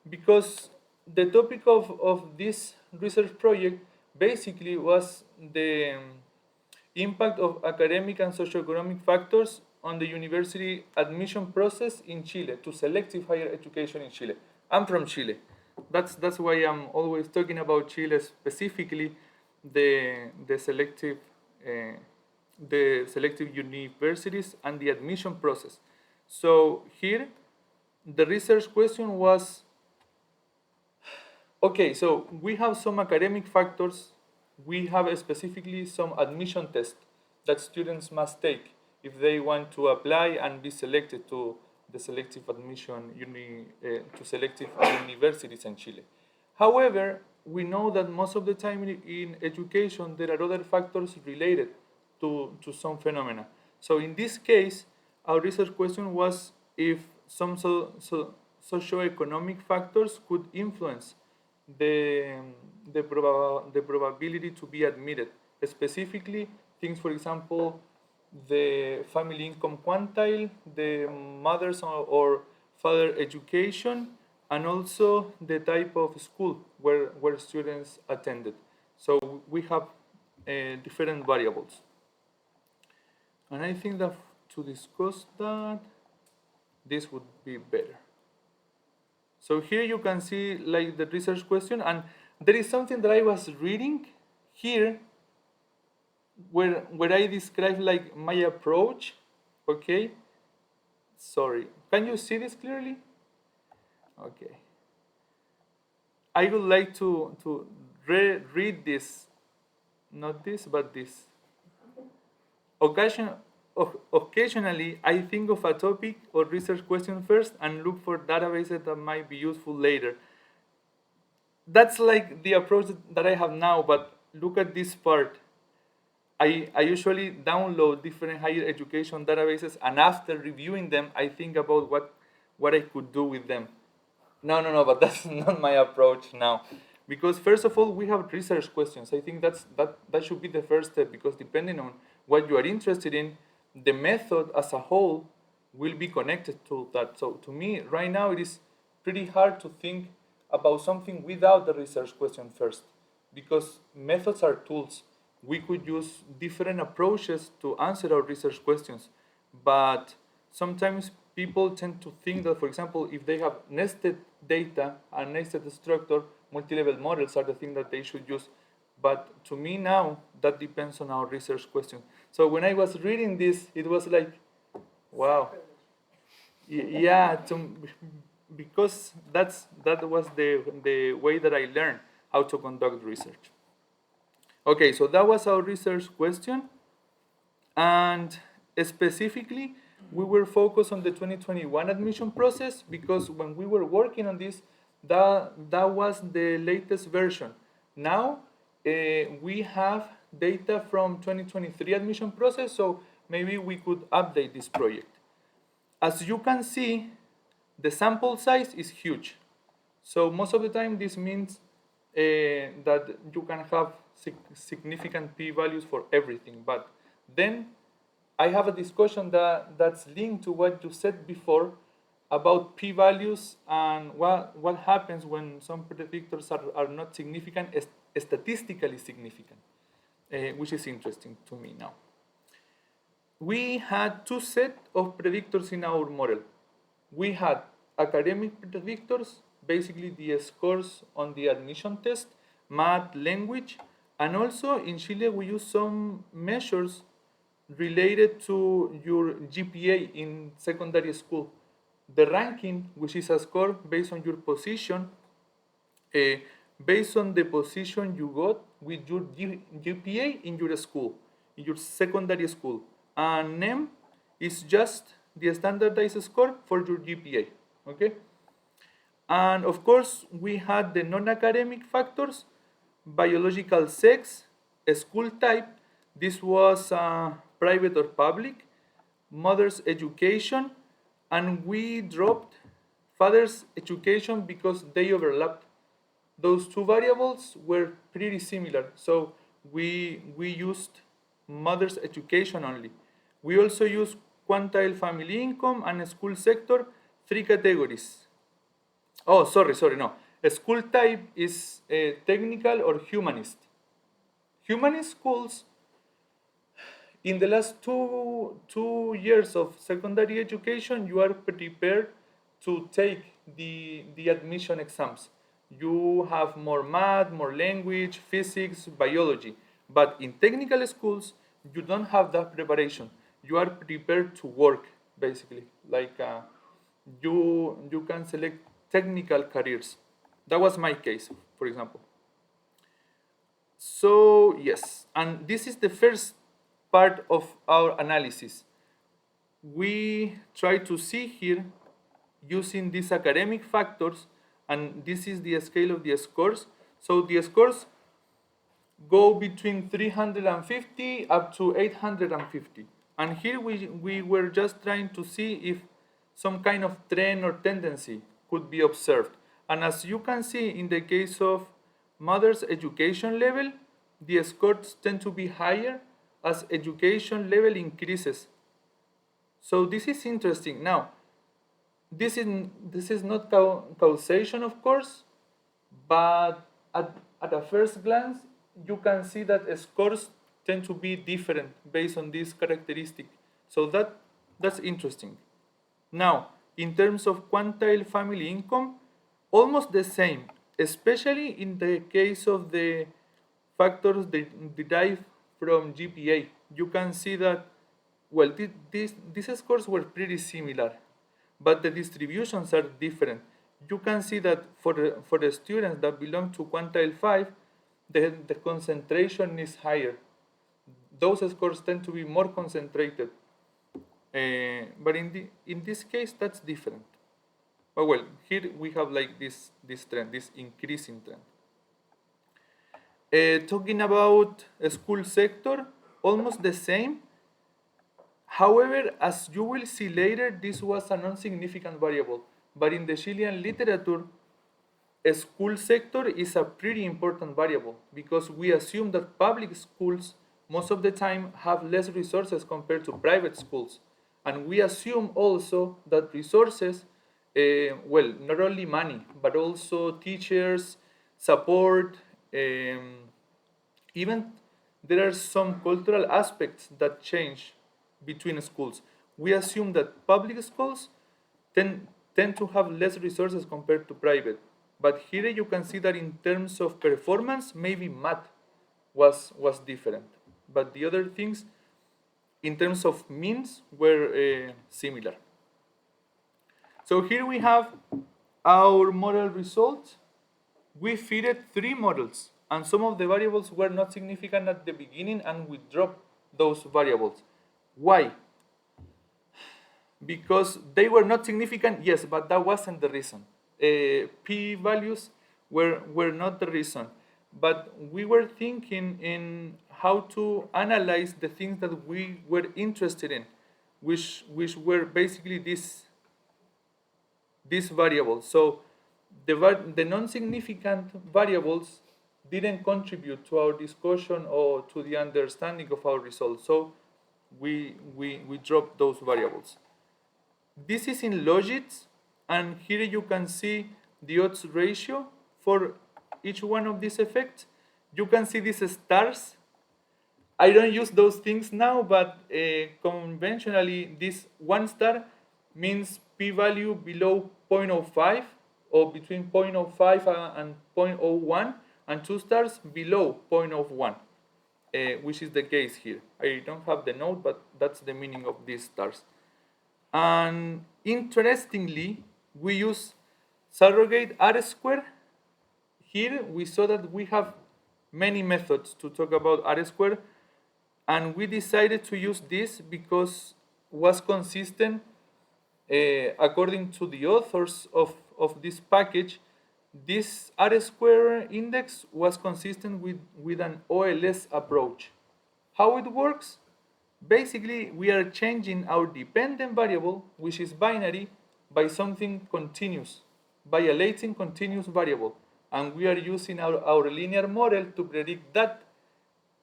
because the topic of this research project basically was the impact of academic and socioeconomic factors on the university admission process in Chile, to selective higher education in Chile. I'm from Chile. That's why I'm always talking about Chile, specifically the selective universities and the admission process. So here, the research question was, okay, so we have some academic factors, we have specifically some admission tests that students must take if they want to apply and be selected to the selective admission to selective universities in Chile. However, we know that most of the time in education there are other factors related to some phenomena. So in this case, our research question was if some socioeconomic factors could influence the probability to be admitted. Specifically, things, for example, the family income quantile, the mother's or father education, and also the type of school where students attended. So we have different variables. And I think that to discuss that, this would be better. So here you can see like the research question, and there is something that I was reading here where I describe like my approach. Okay. Sorry. Can you see this clearly? Okay. I would like to read this, not this, but this. Occasionally, I think of a topic or research question first and look for databases that might be useful later. That's like the approach that I have now, but look at this part. I usually download different higher education databases, and after reviewing them, I think about what I could do with them. No, but that's not my approach now. Because first of all, we have research questions. I think that should be the first step, because depending on what you are interested in, the method as a whole will be connected to that. So to me, right now, it is pretty hard to think about something without the research question first, because methods are tools. We could use different approaches to answer our research questions, but sometimes people tend to think that, for example, if they have nested data and nested structure, multi-level models are the thing that they should use. But to me now, that depends on our research question. So when I was reading this, it was like, wow. Yeah, because that was the way that I learned how to conduct research. Okay, so that was our research question. And specifically, we were focused on the 2021 admission process, because when we were working on this, that was the latest version. Now, we have data from 2023 admission process, so maybe we could update this project. As you can see, the sample size is huge. So most of the time this means that you can have significant p-values for everything. But then I have a discussion that's linked to what you said before about p-values and what happens when some predictors are not significant, statistically significant, which is interesting to me now. We had two sets of predictors in our model. We had academic predictors, basically the scores on the admission test, math, language, and also in Chile we use some measures related to your GPA in secondary school. The ranking, which is a score based on your position, based on the position you got with your GPA in your school, in your secondary school. And NEM is just the standardized score for your GPA, okay? And of course, we had the non-academic factors, biological sex, school type, this was private or public, mother's education, and we dropped father's education because they overlapped. Those two variables were pretty similar, so we used mother's education only. We also use quantile family income and school sector, 3 categories. Oh, sorry, no. A school type is technical or humanist. Humanist schools, in the last two years of secondary education, you are prepared to take the admission exams. You have more math, more language, physics, biology. But in technical schools, you don't have that preparation. You are prepared to work, basically. Like you can select technical careers. That was my case, for example. So yes, and this is the first part of our analysis. We try to see here using these academic factors, and this is the scale of the scores. So the scores go between 350 up to 850. And here we were just trying to see if some kind of trend or tendency could be observed. And as you can see in the case of mother's education level, the scores tend to be higher as education level increases. So this is interesting. Now, this is not causation, of course, but at a first glance, you can see that scores tend to be different based on this characteristic. So that's interesting. Now, in terms of quantile family income, almost the same, especially in the case of the factors derived from GPA. You can see that, well, these scores were pretty similar, but the distributions are different. You can see that for the students that belong to quantile 5, the concentration is higher. Those scores tend to be more concentrated. But in this case, that's different. But well, here we have like this trend, this increasing trend. Talking about a school sector, almost the same. However, as you will see later, this was a non-significant variable. But in the Chilean literature, a school sector is a pretty important variable because we assume that public schools most of the time have less resources compared to private schools. And we assume also that resources, well, not only money, but also teachers, support, even there are some cultural aspects that change between schools. We assume that public schools tend to have less resources compared to private. But here you can see that in terms of performance, maybe math was different. But the other things, in terms of means, were similar. So here we have our model results. We fitted 3 models, and some of the variables were not significant at the beginning, and we dropped those variables. Why? Because they were not significant, yes, but that wasn't the reason. P-values were not the reason. But we were thinking in how to analyze the things that we were interested in, which were basically these variables. So the non-significant variables didn't contribute to our discussion or to the understanding of our results. So we dropped those variables. This is in Logistic, and here you can see the odds ratio for each one of these effects. You can see these stars. I don't use those things now, but conventionally, this 1 star means p-value below 0.05 or between 0.05 and 0.01, and 2 stars below 0.01, which is the case here. I don't have the note, but that's the meaning of these stars. And interestingly, we use surrogate R-square. Here we saw that we have many methods to talk about R-square, and we decided to use this because it was consistent, according to the authors of this package. This R-square index was consistent with an OLS approach. How it works? Basically, we are changing our dependent variable, which is binary, by something continuous, by a latent continuous variable. And we are using our linear model to predict that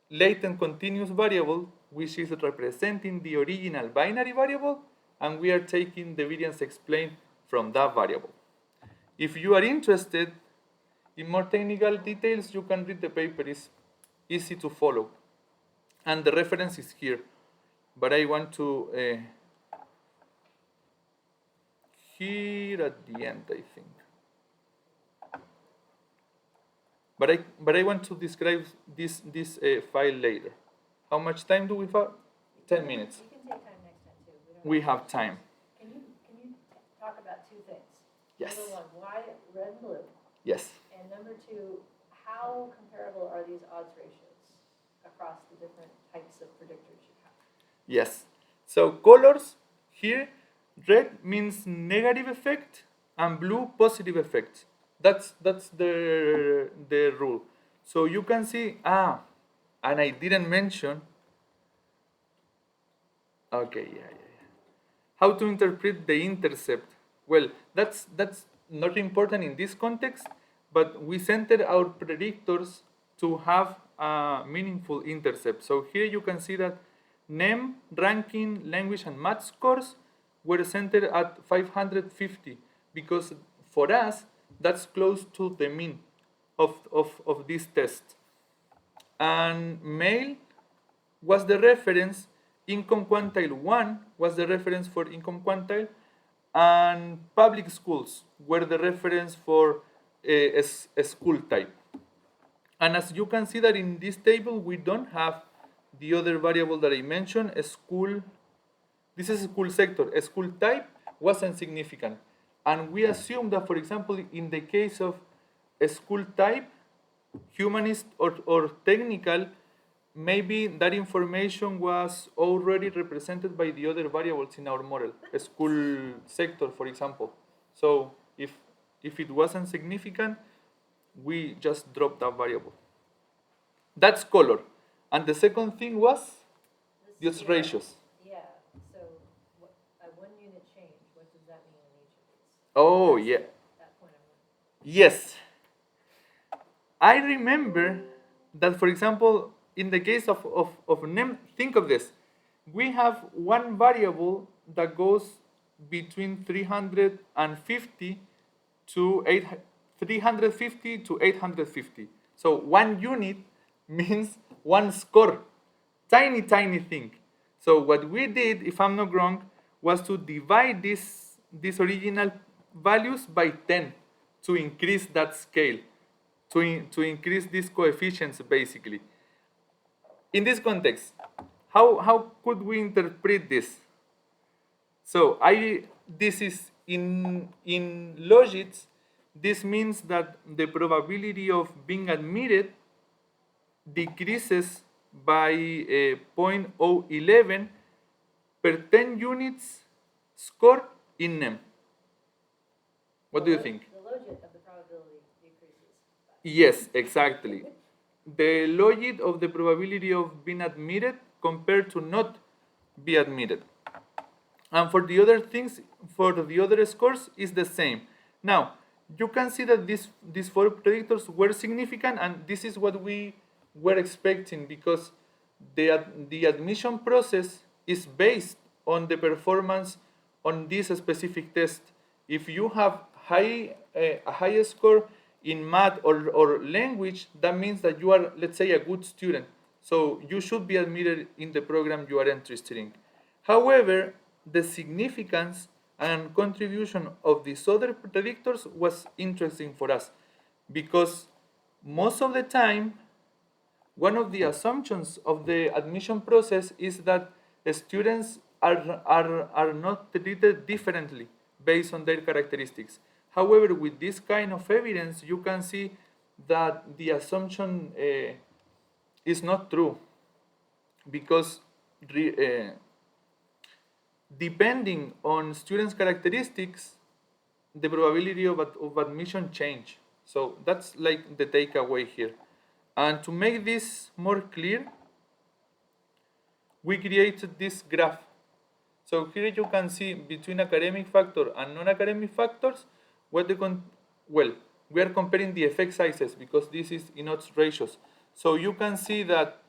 latent continuous variable, which is representing the original binary variable, and we are taking the variance explained from that variable. If you are interested in more technical details, you can read the paper. It's easy to follow. And the reference is here. But I want to, here at the end, I think. But I want to describe this file later. How much time do we have? 10 minutes. You can take time next time too. We have time. Can you talk about two things? Yes. Number one, why red and blue? Yes. And number two, how comparable are these odds ratios across the different types of predictors you have? Yes. So colors here, red means negative effect and blue positive effect. That's the rule. So you can see, and I didn't mention, okay, yeah. How to interpret the intercept? Well, that's not important in this context, but we center our predictors to have a meaningful intercept. So here you can see that NEM, ranking, language, and math scores were centered at 550 because for us, that's close to the mean of this test. And male was the reference, income quantile 1 was the reference for income quantile, and public schools were the reference for a school type. And as you can see that in this table, we don't have the other variable that I mentioned, a school. This is a school sector. A school type wasn't significant. And we assume that, for example, in the case of a school type, humanist or technical, maybe that information was already represented by the other variables in our model, a school sector, for example. So if it wasn't significant, we just dropped that variable. That's color. And the second thing was these ratios. Yeah, so a 1 unit change, what does that mean in each of these? Oh, yeah. That point I'm Yes. I remember that, for example, in the case of NEM, think of this. We have one variable that goes between 350 to 850. So 1 unit means 1 score. Tiny thing. So what we did, if I'm not wrong, was to divide these original values by 10 to increase that scale, to increase these coefficients, basically. In this context, how could we interpret this? So this is in Logistic. This means that the probability of being admitted decreases by 0.011 per 10 units score in NEM. What do you think? The logit of the probability decreases. Yes, exactly. the logic of the probability of being admitted compared to not be admitted. And for the other things, for the other scores, is the same. Now, you can see that these four predictors were significant, and this is what we were expecting, because the admission process is based on the performance on this specific test. If you have a high score in math or language, that means that you are, let's say, a good student. So you should be admitted in the program you are interested in. However, the significance and contribution of these other predictors was interesting for us, because most of the time, one of the assumptions of the admission process is that the students are not treated differently based on their characteristics. However, with this kind of evidence, you can see that the assumption is not true, because depending on students' characteristics, the probability of admission change. So that's like the takeaway here. And to make this more clear, we created this graph. So here you can see between academic factor and non-academic factors, what we are comparing the effect sizes, because this is in odds ratios. So you can see that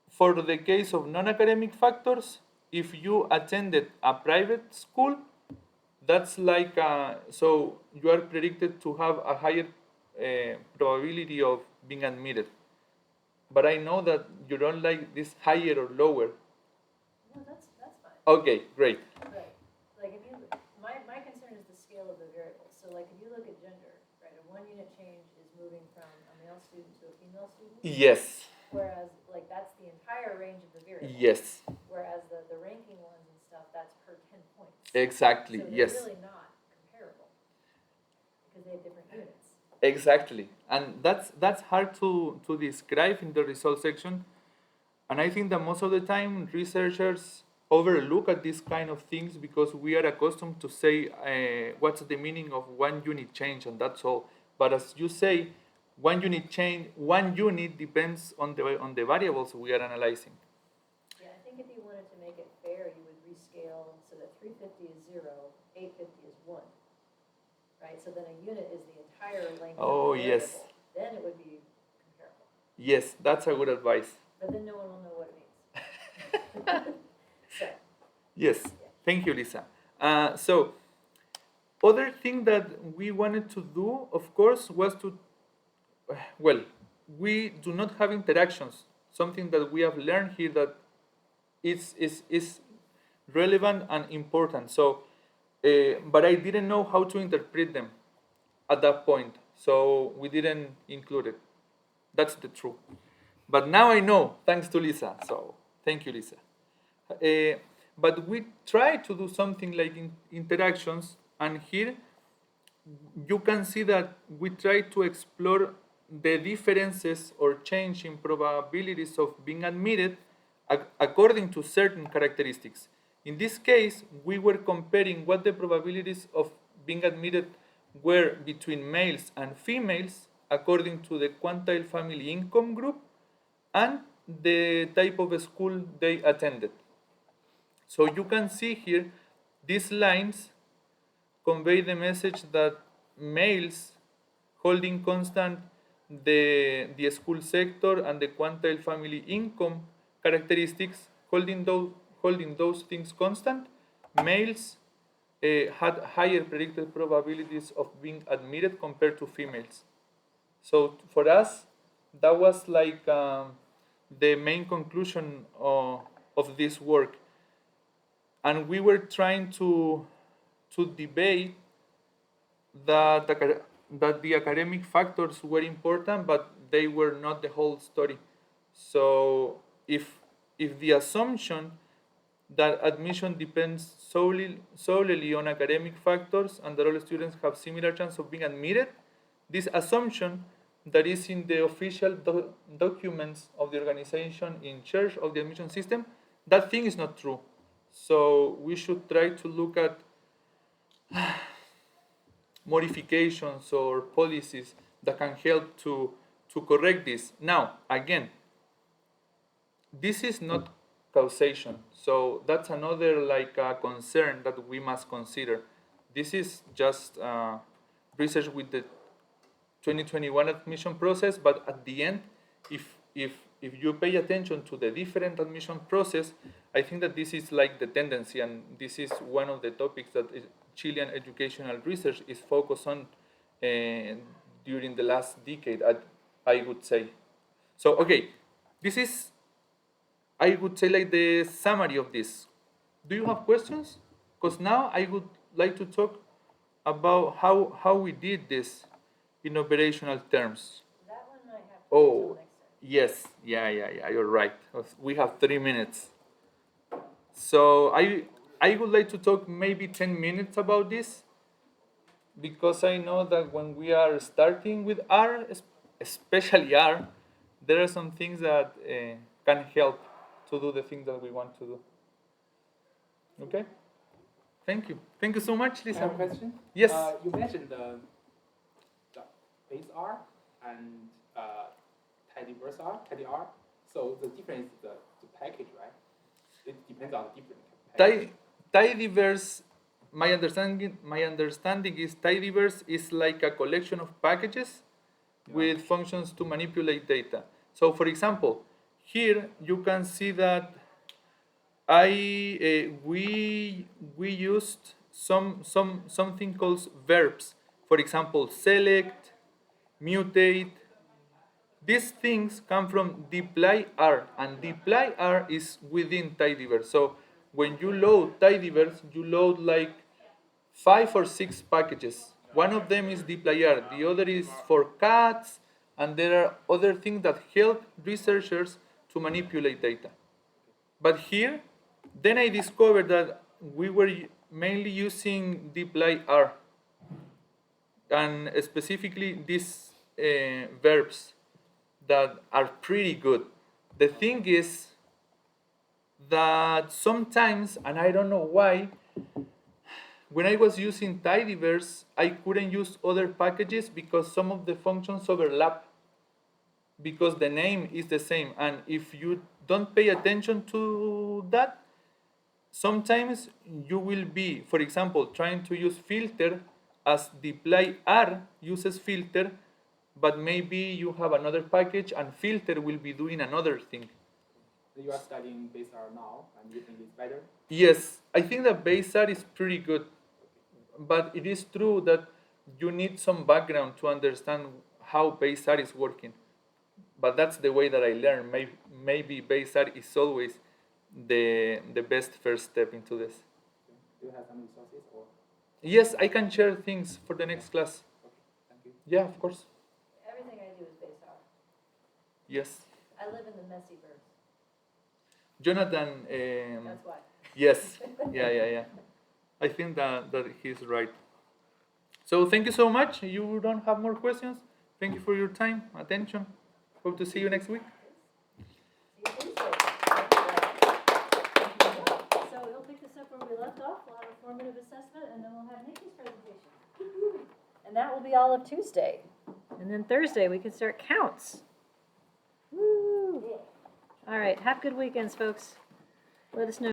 for the case of non-academic factors, if you attended a private school, that's like, so you are predicted to have a higher probability of being admitted. But I know that you don't like this higher or lower. No, that's fine. Okay, great. Right. Like if you, my concern is the scale of the variables. So like if you look at gender, right, a 1 unit change is moving from a male student to a female student. Yes. Whereas like that's the entire range of the variables. Yes. Whereas the ranking ones and stuff, that's per 10 points. Exactly. So Yes. they're really not comparable because they have different units. Exactly, and that's hard to describe in the result section, and I think that most of the time researchers overlook at these kind of things, because we are accustomed to say what's the meaning of 1 unit change, and that's all. But as you say, 1 unit change, 1 unit depends on the variables we are analyzing. Yeah, I think if you wanted to make it fair, you would rescale so that 350 is 0, 850 is 1. Right, so then a unit is the entire length Oh, of the yes. variable. Then it would be comparable. Yes, that's a good advice. But then no one will know what it means. So, Yes, thank you, Lisa. So, other thing that we wanted to do, of course, was to, well, we do not have interactions, something that we have learned here that is relevant and important. So, but I didn't know how to interpret them at that point, so we didn't include it. That's the truth. But now I know, thanks to Lisa. So thank you, Lisa. But we try to do something like interactions, and here you can see that we try to explore the differences or change in probabilities of being admitted according to certain characteristics. In this case, we were comparing what the probabilities of being admitted were between males and females according to the quantile family income group and the type of school they attended. So you can see here, these lines convey the message that males holding constant the school sector and the quantile family income characteristics, holding those things constant, males had higher predicted probabilities of being admitted compared to females. So for us, that was like the main conclusion of this work. And we were trying to debate that the academic factors were important, but they were not the whole story. So if the assumption that admission depends solely on academic factors and that all students have similar chance of being admitted, this assumption that is in the official documents of the organization in charge of the admission system, that thing is not true. So we should try to look at modifications or policies that can help to to correct this. Now, again, this is not causation, so that's another concern that we must consider. This is just research with the 2021 admission process, but at the end, if you pay attention to the different admission process, I think that this is like the tendency, and this is one of the topics that Chilean educational research is focused on during the last decade, I would say. So, okay, this is, I would say, like the summary of this. Do you have questions? Because now I would like to talk about how we did this in operational terms. That one might have to Oh, wait till next time. yes, yeah, you're right. We have 3 minutes. So I would like to talk maybe 10 minutes about this, because I know that when we are starting with R, especially R, there are some things that can help to do the things that we want to do. Okay? Thank you. Thank you so much, I Lisa. have a question. Yes. You mentioned the base R and tidyverse R, tidy R. So the difference is the package, right? It depends on the different package. Tidyverse, my understanding is tidyverse is like a collection of packages with functions to manipulate data. So, for example, here you can see that we used something called verbs. For example, select, mutate. These things come from dplyr, and dplyr is within tidyverse. So when you load tidyverse, you load like 5 or 6 packages. One of them is dplyr, the other is for cats, and there are other things that help researchers to manipulate data. But here, then I discovered that we were mainly using dplyr, and specifically these verbs that are pretty good. The thing is that sometimes, and I don't know why, when I was using tidyverse, I couldn't use other packages because some of the functions overlap, because the name is the same. And if you don't pay attention to that, sometimes you will be, for example, trying to use filter as dplyr uses filter, but maybe you have another package and filter will be doing another thing. So you are studying base R now, and you think it's better? Yes, I think that base R is pretty good, but it is true that you need some background to understand how base R is working. But that's the way that I learn. Maybe base R is always the best first step into this. Do you have some resources or? Yes, I can share things for the next class. Okay, thank you. Yeah, of course. Everything I do is based off. Yes. I live in the messy verse. Jonathan, That's why. yes. Yeah. I think that he's right. So thank you so much. You don't have more questions? Thank you for your time, attention. Hope to see you next week. See you Tuesday. So we'll pick this up where we left off. We'll have a formative assessment, and then we'll have Nikki's presentation. And that will be all of Tuesday. And then Thursday, we can start counts. Woo! All right, have good weekends, folks. Let us know.